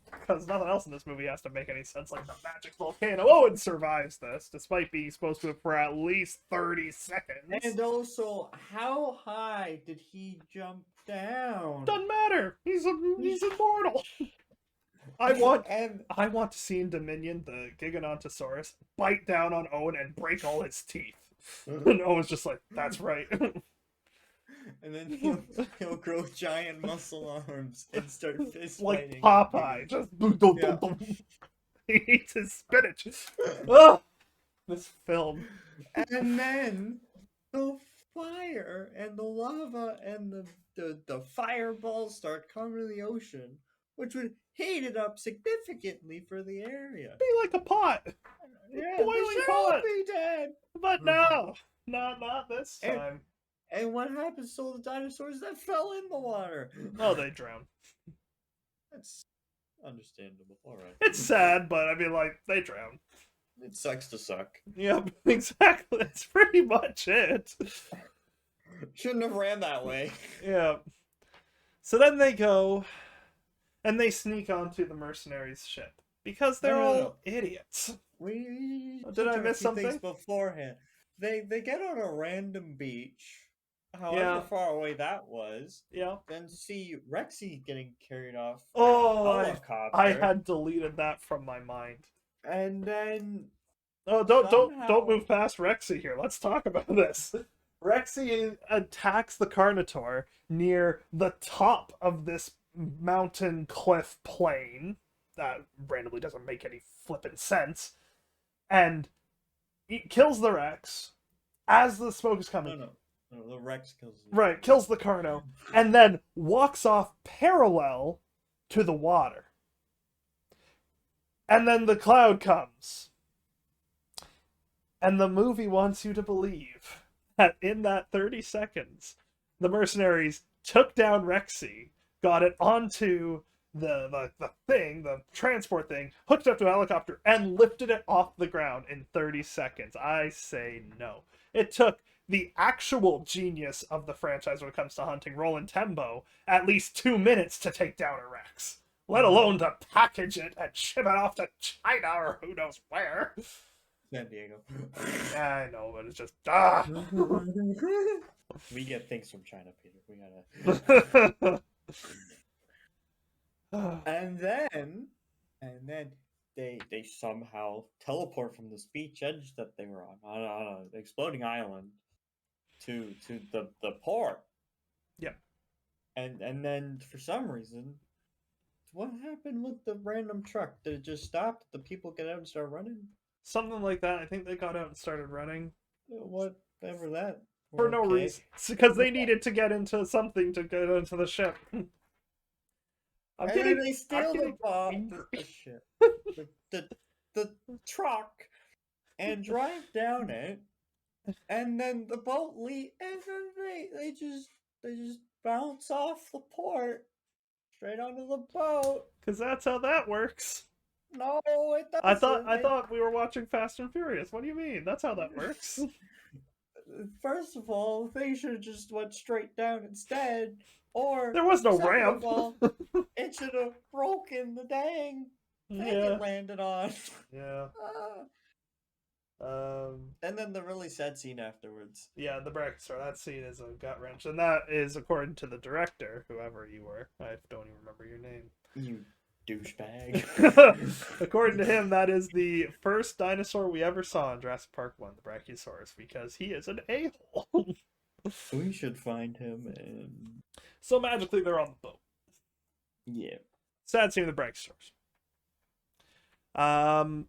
Because nothing else in this movie has to make any sense, like the magic volcano. Owen survives this, despite being supposed to have for at least 30 seconds. And also, how high did he jump down? Doesn't matter. He's immortal. I want to see in Dominion the Gigantosauros bite down on Owen and break all his teeth. And Owen's just like, that's right. And then he'll grow giant muscle arms and start fist like fighting. Popeye. Just boom, boom, Yeah. boom, boom. He eats his spinach. Ugh! This film. And then the fire and the lava and the fireballs start coming to the ocean, which would heat it up significantly for the area. Be like a pot. Yeah, Boiling the show pot. would be dead. But no. Not this time. And what happens to all the dinosaurs that fell in the water? Oh, they drown. That's understandable. All right. It's sad, but I mean, like, they drown. It sucks to suck. Yep, exactly. That's pretty much it. Shouldn't have ran that way. Yeah. So then they go and they sneak onto the mercenaries' ship because they're all idiots. Did I miss something? Things beforehand. They get on a random beach, however far away that was. Yeah. Then see Rexy getting carried off. Oh, Helicopter. I had deleted that from my mind. And then don't move past Rexy here. Let's talk about this. Rexy attacks the Carnotaur near the top of this mountain cliff plain that randomly doesn't make any flippin' sense, and he kills the Rex as the smoke is coming. No, the Rex kills the Right, kills the Carno, and then walks off parallel to the water. And then the cloud comes. And the movie wants you to believe that in that 30 seconds, the mercenaries took down Rexy, got it onto the thing, the transport thing, hooked it up to a helicopter, and lifted it off the ground in 30 seconds. I say no. It took the actual genius of the franchise when it comes to hunting, Roland Tembo, at least 2 minutes to take down a Rex. Let alone to package it and ship it off to China or who knows where. San Diego. Yeah, I know, but it's just We get things from China, Peter. We gotta. and then they somehow teleport from this beach edge that they were on an exploding island to the port. Yeah. And then for some reason, what happened with the random truck? Did it just stop? Did the people get out and start running? Something like that. I think they got out and started running. Whatever that. For no reason. Because they needed to get into something to get into the ship. Then they steal the ship. the truck and drive down it. And then the boat leave, and then they just bounce off the port straight onto the boat. Because that's how that works. No, it doesn't. I thought we were watching Fast and Furious. What do you mean? That's how that works. First of all, they should have just went straight down instead. Or there was no ramp. Of all, it should have broken the dang thing it landed on. Yeah. And then the really sad scene afterwards. Yeah, the Brachiosaur. That scene is a gut wrench, and that is according to the director, whoever you were. I don't even remember your name. You douchebag. According to him, that is the first dinosaur we ever saw in Jurassic Park 1, the Brachiosaurus, because he is an a-hole. We should find him and So magically, they're on the boat. yeah. Sad scene of the Brachiosaurus. Um,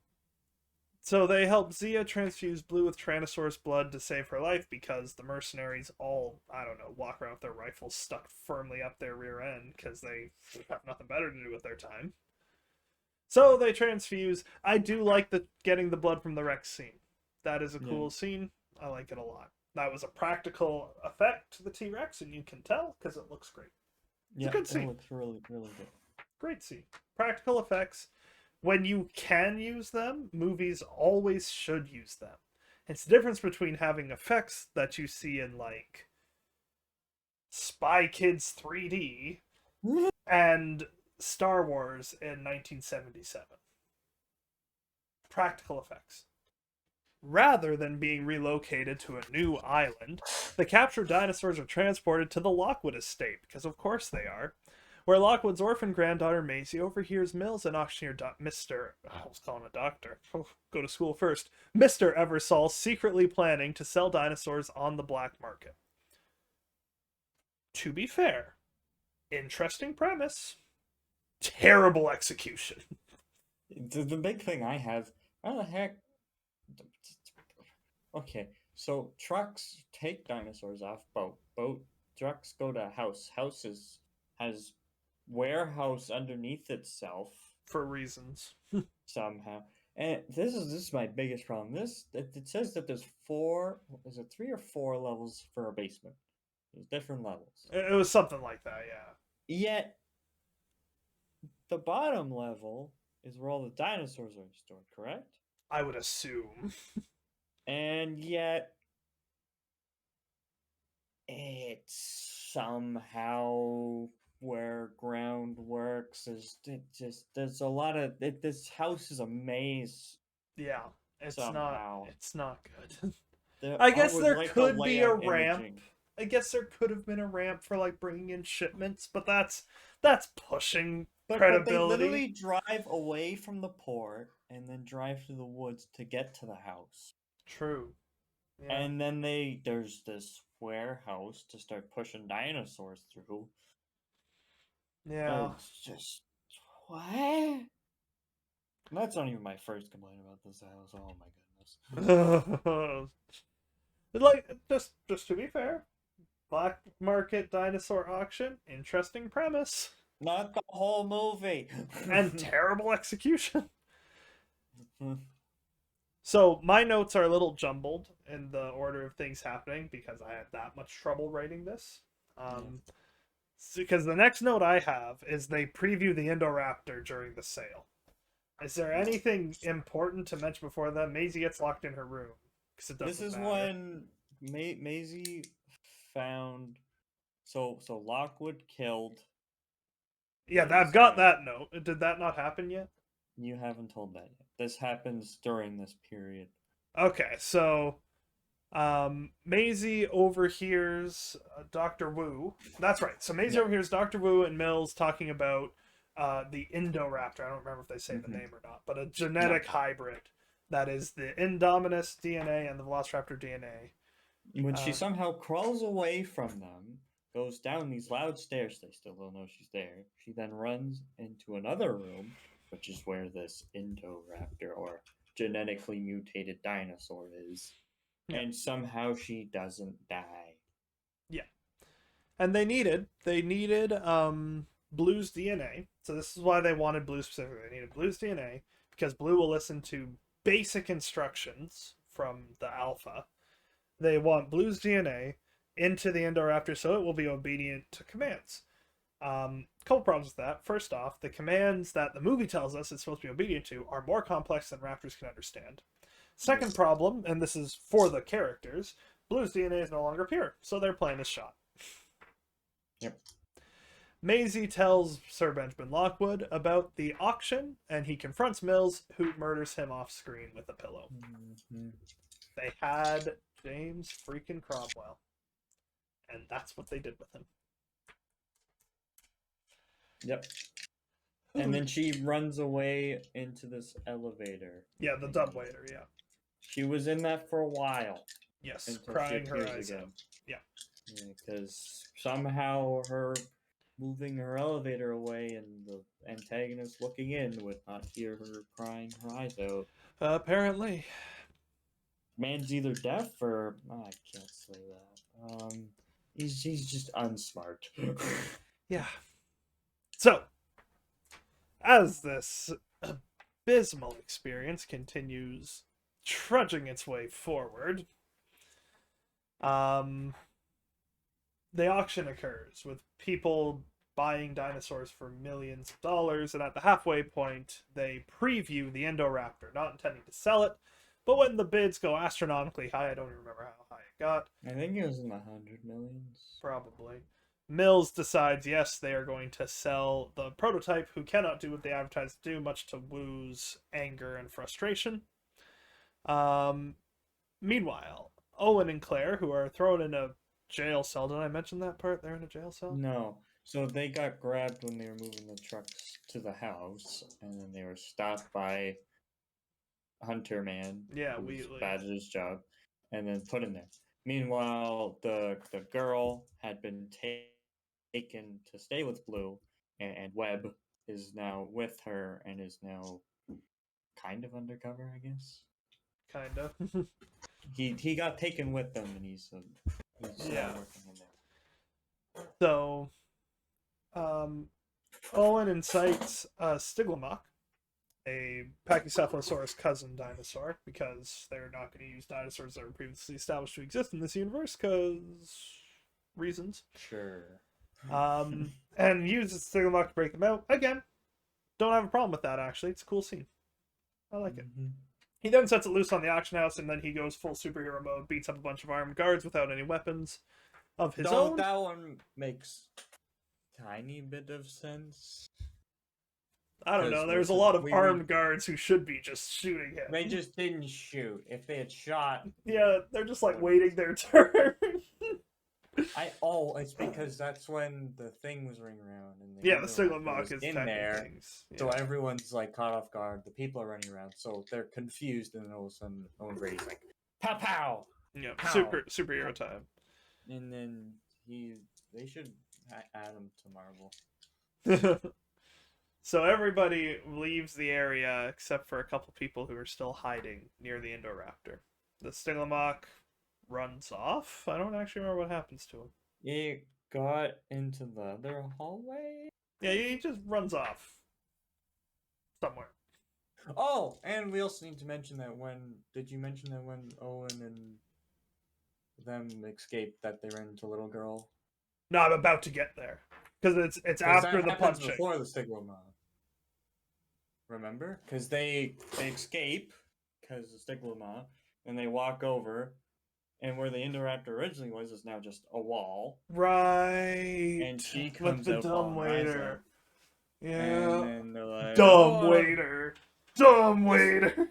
so they help Zia transfuse Blue with Tyrannosaurus blood to save her life because the mercenaries all, I don't know, walk around with their rifles stuck firmly up their rear end because they have nothing better to do with their time. So they transfuse. I do like the getting the blood from the Rex scene. That is a Yeah. cool scene. I like it a lot. That was a practical effect to the T-Rex, and you can tell because it looks great. It's a good scene. It looks really, really good. Great scene. Practical effects. When you can use them, movies always should use them. It's the difference between having effects that you see in, like, Spy Kids 3D and Star Wars in 1977. Practical effects. Rather than being relocated to a new island, the captured dinosaurs are transported to the Lockwood estate, because of course they are, where Lockwood's orphan granddaughter Maisie overhears Mills and auctioneer Mr. I was calling a doctor. Go to school first. Mr. Eversole secretly planning to sell dinosaurs on the black market. To be fair, interesting premise. Terrible execution. The big thing I have, how the heck? Okay, so trucks take dinosaurs off boat. Boat trucks go to house. Houses has warehouse underneath itself For reasons. somehow. And this is my biggest problem. It says that there's four, is it 3 or 4 levels for a basement? There's different levels. It was something like that, yeah. Yet the bottom level is where all the dinosaurs are stored, correct? I would assume. And yet it's somehow where ground works is it just there's a lot of this house is a maze Yeah, it's not. somehow. It's not good. The, I I guess would there like the could be a layout ramp. imaging. I guess there could have been a ramp for like bringing in shipments, but that's pushing But they credibility. literally drive away from the port and then drive through the woods to get to the house. True. Yeah. And then there's this warehouse to start pushing dinosaurs through. Yeah. It's just what? That's not even my first complaint about this house. Oh my goodness. Like just to be fair, black market dinosaur auction, interesting premise Not the whole movie. and terrible execution. So my notes are a little jumbled in the order of things happening because I had that much trouble writing this. Because the next note I have is they preview the Indoraptor during the sale. Is there anything important to mention before that? Maisie gets locked in her room because it doesn't This is matter. when Maisie found so Lockwood killed. Yeah, I've got that note. Did that not happen yet? You haven't told that yet. This happens during this period. Okay, so Maisie overhears Dr. Wu. That's right. So Maisie overhears Dr. Wu and Mills talking about the Indoraptor. I don't remember if they say the name or not, but a genetic hybrid that is the Indominus DNA and the Velociraptor DNA. When she somehow crawls away from them, goes down these loud stairs, they still don't know she's there. She then runs into another room, which is where this Indoraptor or genetically mutated dinosaur is. Yeah. And somehow she doesn't die. Yeah. And they needed Blue's DNA. So this is why they wanted Blue specifically. They needed Blue's DNA because Blue will listen to basic instructions from the Alpha. They want Blue's DNA into the Indoraptor so it will be obedient to commands. Couple problems with that. First off, the commands that the movie tells us it's supposed to be obedient to are more complex than raptors can understand. Second problem, and this is for the characters, Blue's DNA is no longer pure, so their plan is shot. Yep. Maisie tells Sir Benjamin Lockwood about the auction, and he confronts Mills, who murders him off screen with a pillow. Mhm. They had James freaking Cromwell, and that's what they did with him. Yep. And then she runs away into this elevator. Yeah, the dumb waiter, yeah. She was in that for a while. Yes, Until crying she her appears eyes again. out. Yeah. Because somehow her moving her elevator away and the antagonist looking in would not hear her crying her eyes out. Apparently. Man's either deaf or I can't say that. He's just unsmart. Yeah. So, as this abysmal experience continues trudging its way forward, the auction occurs with people buying dinosaurs for millions of dollars, and at the halfway point, they preview the Indoraptor, not intending to sell it. But when the bids go astronomically high, I don't even remember how high it got. I think it was in the 100 millions. Probably. Mills decides, yes, they are going to sell the prototype, who cannot do what they advertise to do, much to Wu's anger and frustration. Meanwhile, Owen and Claire, who are thrown in a jail cell. Did I mention that part? They're in a jail cell? No. So they got grabbed when they were moving the trucks to the house, and then they were stopped by Hunter Man, Yeah, who's Wheatley. bad at his job, and then put in there. Meanwhile, the girl had been taken to stay with Blue, and Webb is now with her and is now kind of undercover, I guess. Kind of. He got taken with them, and he's Yeah. working in there. So, Owen incites Styglamock, a Pachycephalosaurus cousin dinosaur, because they're not going to use dinosaurs that were previously established to exist in this universe, because reasons. Sure. And uses Styglamock to break them out. Again, don't have a problem with that, actually. It's a cool scene. I like it. Mhm. He then sets it loose on the auction house, and then he goes full superhero mode, beats up a bunch of armed guards without any weapons of his Though own. that one makes tiny bit of sense. I don't know. 'Cause There's a listen, lot of we- armed guards who should be just shooting him. They just didn't shoot. If they had shot, Yeah, they're just like waiting their turn. it's because that's when the thing was ringing around and Yeah, the Indoraptor Styglamock was is in attacking there. things. Yeah. So everyone's like caught off guard. The people are running around, so they're confused, and then all of a sudden, Owen Brady's like, "Pow pow!" Yeah, Pow. superhero time. And then they should add him to Marvel. So everybody leaves the area except for a couple people who are still hiding near the Indoraptor. The Styglamock runs off. I don't actually remember what happens to him. He got into the other hallway. Yeah, he just runs off somewhere. Oh, and we also need to mention that did you mention that when Owen and them escaped that they ran into Little Girl? No, I'm about to get there because it's 'Cause after that the happens punching. before the Stigma. Remember? Because they escape because the Stigma, and they walk over, and where the Indoraptor originally was is now just a wall. Right. And she with comes the out dumb bawling her eyes waiter. out. Yeah. And then they're like, Dumb "Oh, waiter. Dumb waiter.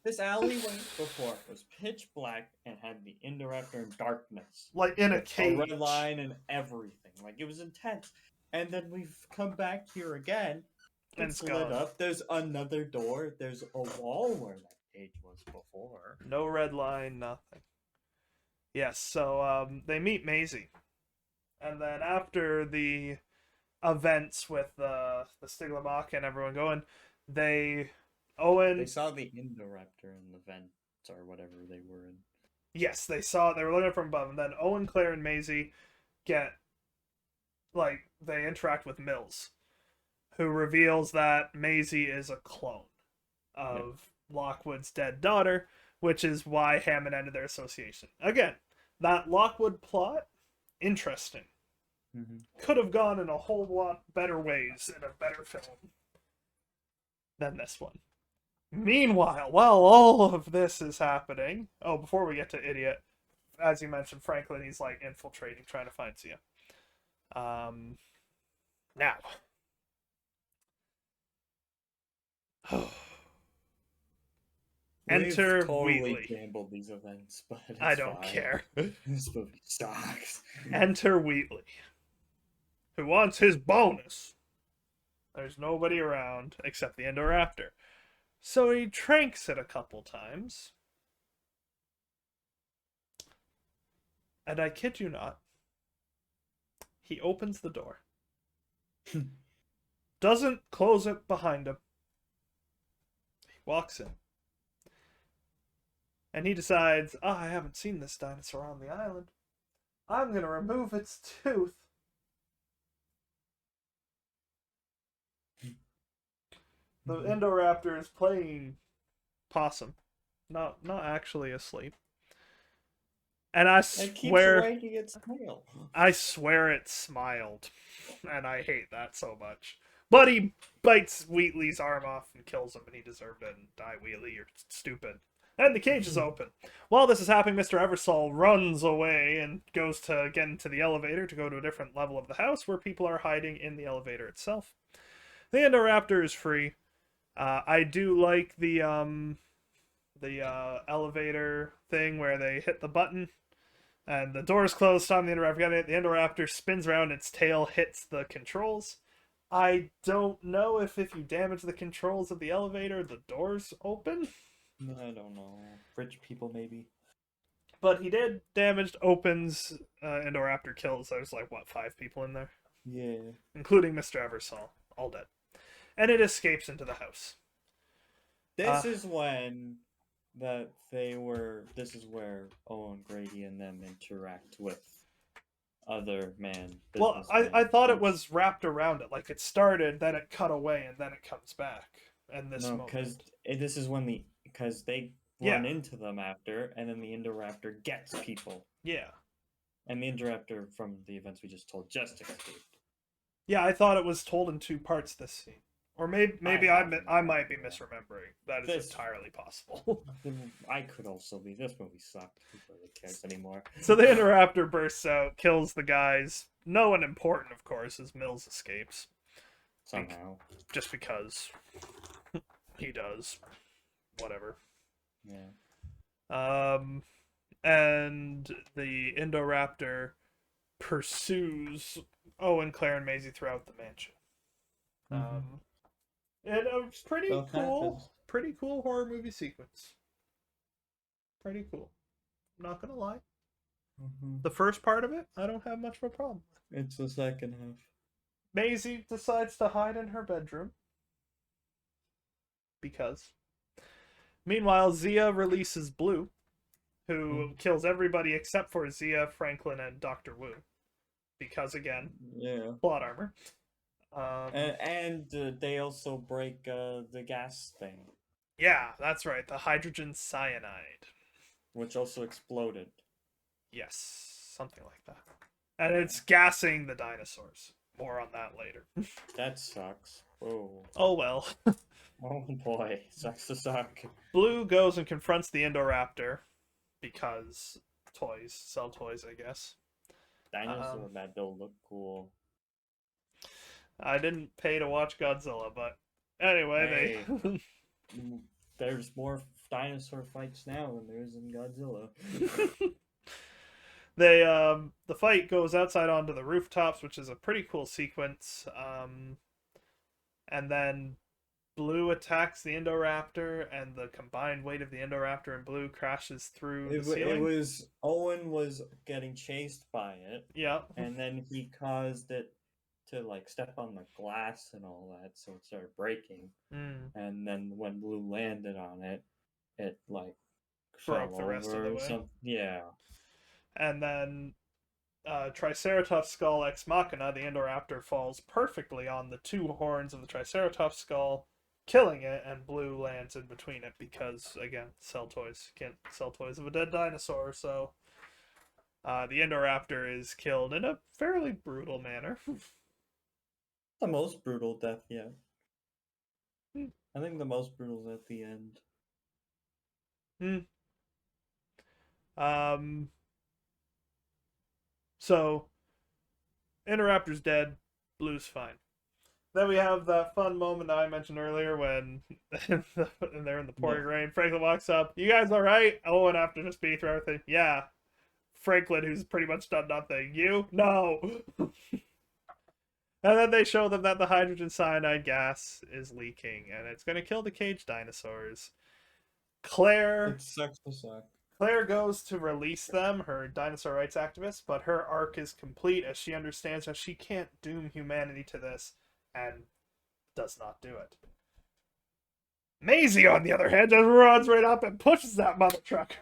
This alleyway before was pitch black and had the Indoraptor in darkness. Like in a A cage. red line and everything. Like it was intense. And then we've come back here again. And It's it's lit gone. up. There's another door. There's a wall where that cage was before. No red line, nothing. Yes, so they meet Maisie. And then after the events with the Styglamock and everyone going, Owen. They saw the Indoraptor in the vent or whatever they were in. Yes, they were looking from above, and then Owen, Claire, and Maisie they interact with Mills, who reveals that Maisie is a clone of Lockwood's dead daughter, which is why Hammond ended their association. Again, that Lockwood plot, interesting. Mm-hmm. Could have gone in a whole lot better ways in a better film than this one. Meanwhile, while all of this is happening, before we get to Idiot, as you mentioned, Franklin, he's like infiltrating, trying to find Zia. Now, We've enter totally Wheatley. gambled these events, but I it's don't fine. care. This movie sucks. Enter Wheatley, who wants his bonus. There's nobody around except the Indoraptor. So he tranks it a couple times. And I kid you not, he opens the door. Doesn't close it behind him. He walks in. And he decides, I haven't seen this dinosaur on the island. I'm going to remove its tooth. The Indoraptor is playing possum. Not actually asleep. And It keeps swear wagging its tail. I swear it smiled. And I hate that so much. But he bites Wheatley's arm off and kills him, and he deserved it. And die, Wheatley, you're stupid. And the cage is open. While this is happening, Mr. Eversole runs away and goes to get into the elevator to go to a different level of the house where people are hiding in the elevator itself. The Indoraptor is free. I do like the elevator thing where they hit the button and the doors closed. Time the Indoraptor. The Indoraptor spins around. Its tail hits the controls. I don't know if you damage the controls of the elevator, the doors open. I don't know. Rich people, maybe. But he did. Damaged, opens, Indoraptor kills. There's like, what, 5 people in there? Yeah. Including Mr. Eversole. All dead. And it escapes into the house. This is when this is where Owen Grady and them interact with other Well, businessmen. I thought it Once was wrapped around it. Like it started, then it cut away, and then it comes back. In this No, moment. this is when because they Yeah. run into them after, and then the Indoraptor gets people, Yeah. and the Indoraptor from the events we just told just escaped. Yeah, I thought it was told in 2 parts this scene. Or maybe have I no might be idea. misremembering. That is This entirely possible. I could also be. This movie sucked. Who really cares anymore? So the Interruptor bursts out, kills the guys. No one important, of course, as Mills escapes. Somehow. Just because he does. Whatever. Yeah. And the Indoraptor pursues Owen, Claire, and Maisie throughout the mansion. And a Stuff happens. pretty cool horror movie sequence. Pretty cool. I'm not gonna lie. The first part of it, I don't have much of a problem with. It's the second half. Maisie decides to hide in her bedroom because. Meanwhile, Zia releases Blue, who kills everybody except for Zia, Franklin, and Dr. Wu. Because, again, Yeah. plot armor. And they also break the gas thing, Yeah, that's right. The hydrogen cyanide. which also exploded. Yes, something like that. And it's gassing the dinosaurs. More on that later. That sucks. Whoa. Oh well. Oh boy, sucks to suck. Blue goes and confronts the Indoraptor because toys sell toys, I guess. Dinosaur that don't look cool. I didn't pay to watch Godzilla, but anyway, Hey, there's more dinosaur fights now than there is in Godzilla. they the fight goes outside onto the rooftops, which is a pretty cool sequence. And then Blue attacks the Indoraptor, and the combined weight of the Indoraptor and Blue crashes through the ceiling. It was Owen was getting chased by it. Yeah. And then he caused it to like step on the glass and all that, so it started breaking. And then when Blue landed on it, it like broke the rest of the way. Yeah. And then Triceratops skull ex machina, the Indoraptor falls perfectly on the 2 horns of the Triceratops skull, killing it, and Blue lands in between it because, again, sell toys. Can't sell toys of a dead dinosaur, so the Indoraptor is killed in a fairly brutal manner. The most brutal death yet. I think the most brutal is at the end. So, Indoraptor's dead. Blue's fine. Then we have that fun moment that I mentioned earlier when they're in the pouring rain. Franklin walks up. You guys all right? Owen, after just being through everything. Yeah. Franklin, who's pretty much done nothing. You? No. And then they show them that the hydrogen cyanide gas is leaking and it's going to kill the cage dinosaurs. Claire It sucks to suck. Claire goes to release them, her dinosaur rights activist, but her arc is complete as she understands that she can't doom humanity to this and does not do it. Maisie, on the other hand, just runs right up and pushes that mother trucker.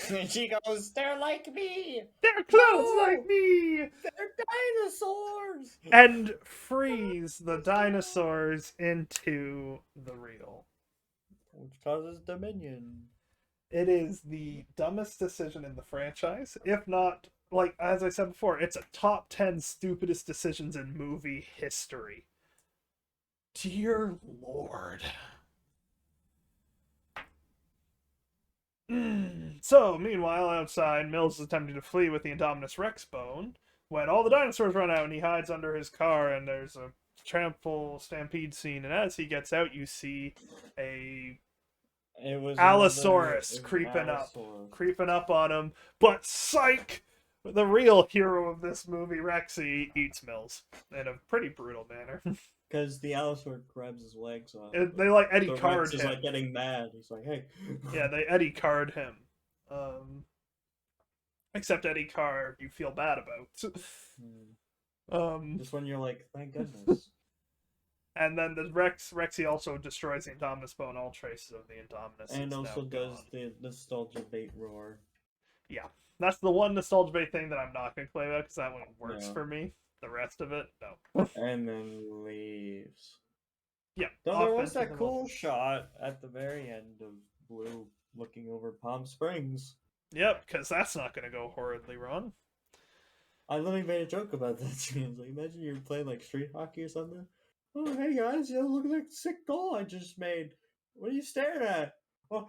And she goes, "They're like me! They're clowns No! like me! They're dinosaurs!" And frees the dinosaurs into the real. Which causes Dominion. It is the dumbest decision in the franchise, if not, like, as I said before, it's a top 10 stupidest decisions in movie history. Dear Lord. So, meanwhile, outside, Mills is attempting to flee with the Indominus Rex bone when all the dinosaurs run out and he hides under his car and there's a trample stampede scene. And as he gets out, you see a It was Allosaurus creeping up on him. But psych! The real hero of this movie, Rexy, eats Mills in a pretty brutal manner. Because the Allosaur grabs his legs off. They like Eddie So Card Rex is him. like getting mad. He's like, "Hey." Yeah, they Eddie Card him. Except Eddie Card, you feel bad about. This one you're like, thank goodness. And then the Rexy also destroys the Indominus bone, all traces of the Indominus. And also does gone. the nostalgia bait roar. Yeah, that's the one nostalgia bait thing that I'm not going to play about because that one works Yeah. for me. The rest of it, no. And then leaves. Yeah. Though there was that cool shot at the very end of Blue looking over Palm Springs. Yep, because that's not going to go horridly wrong. I literally made a joke about that scene. Like, imagine you're playing like street hockey or something. Oh, hey guys, look at that sick goal I just made. What are you staring at? Oh,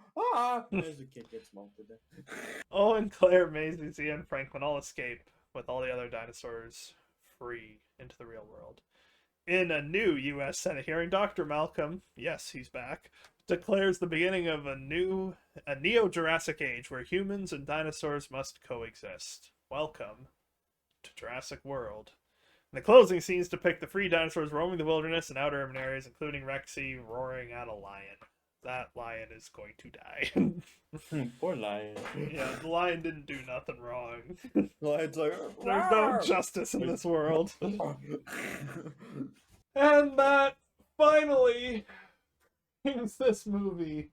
as the kid gets mauled to death. Owen, Claire, Maisie, and Franklin all escape with all the other dinosaurs free into the real world. In a new U.S. Senate hearing, Dr. Malcolm, yes, he's back, declares the beginning of a neo-Jurassic age where humans and dinosaurs must coexist. Welcome to Jurassic World. And the closing scenes depict the free dinosaurs roaming the wilderness and outer urban areas, including Rexy roaring at a lion. That lion is going to die. Poor lion. Yeah, the lion didn't do nothing wrong. Lion's like, There's no justice in this world. And that finally brings this movie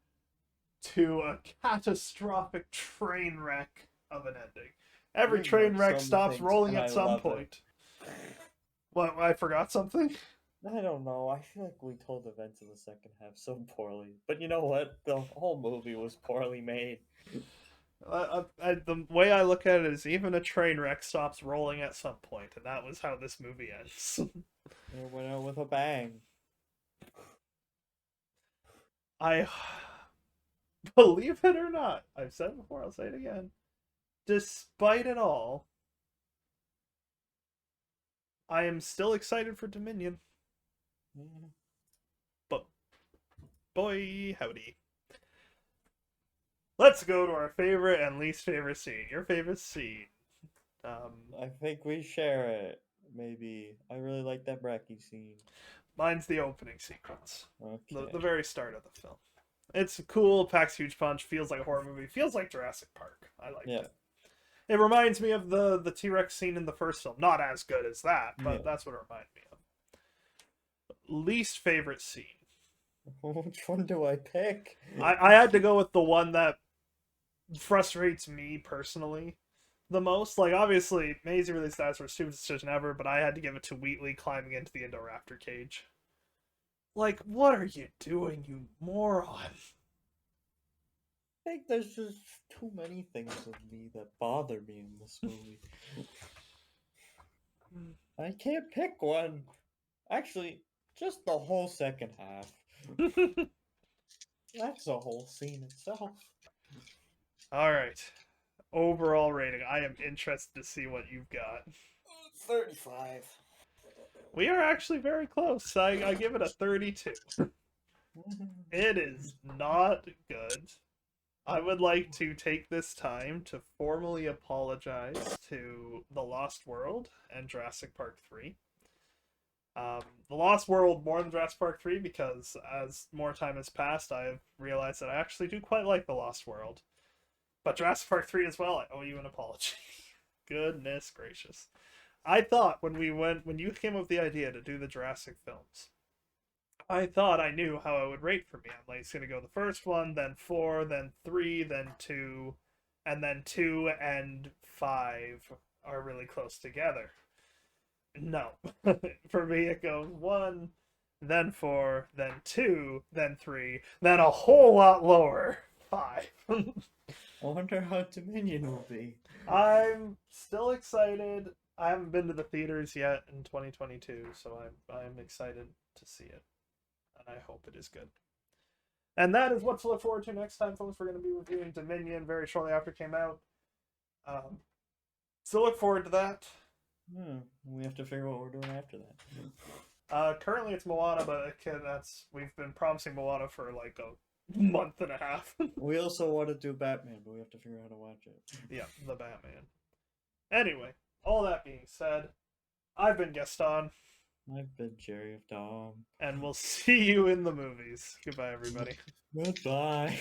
to a catastrophic train wreck of an ending. Every train wreck stops rolling at some point. What, I forgot something? I don't know. I feel like we told events in the second half so poorly. But you know what? The whole movie was poorly made. The way I look at it is even a train wreck stops rolling at some point, and that was how this movie ends. It went out with a bang. I believe it or not, I've said it before, I'll say it again. Despite it all, I am still excited for Dominion. But boy, howdy. Let's go to our favorite and least favorite scene. Your favorite scene. I think we share it. Maybe. I really like that Bracky scene. Mine's the opening sequence. Okay. The very start of the film. It's cool, packs huge punch, feels like a horror movie, feels like Jurassic Park. I like it. It reminds me of the T-Rex scene in the first film. Not as good as that, but that's what it reminded me of. Least favorite scene. Which one do I pick? I had to go with the one that frustrates me personally the most. Like, obviously, Maisie released that for stupidest decision ever, but I had to give it to Wheatley climbing into the Indoraptor cage. Like, what are you doing, you moron? I think there's just too many things of me that bother me in this movie. I can't pick one. Actually, just the whole second half. That's a whole scene itself. Alright. Overall rating. I am interested to see what you've got. 35. We are actually very close. I give it a 32. It is not good. I would like to take this time to formally apologize to The Lost World and Jurassic Park 3. The Lost World more than Jurassic Park 3 because as more time has passed, I've realized that I actually do quite like The Lost World. But Jurassic Park 3 as well, I owe you an apology. Goodness gracious. I thought when you came up with the idea to do the Jurassic films, I thought I knew how it would rate for me. I'm like, it's gonna go the first one, then 4, then 3, then 2, and then 2 and 5 are really close together. No. For me, it goes 1, then 4, then 2, then 3, then a whole lot lower. 5. I wonder how Dominion will be. I'm still excited. I haven't been to the theaters yet in 2022, so I'm excited to see it, and I hope it is good. And that is what to look forward to next time, folks. We're going to be reviewing Dominion very shortly after it came out. So look forward to that. We have to figure out what we're doing after that. Currently it's Moana, but we've been promising Moana for like a month and a half. We also want to do Batman, but we have to figure out how to watch it. Yeah, the Batman. Anyway, all that being said, I've been Gaston. I've been Jerryofdom. And we'll see you in the movies. Goodbye, everybody. Goodbye.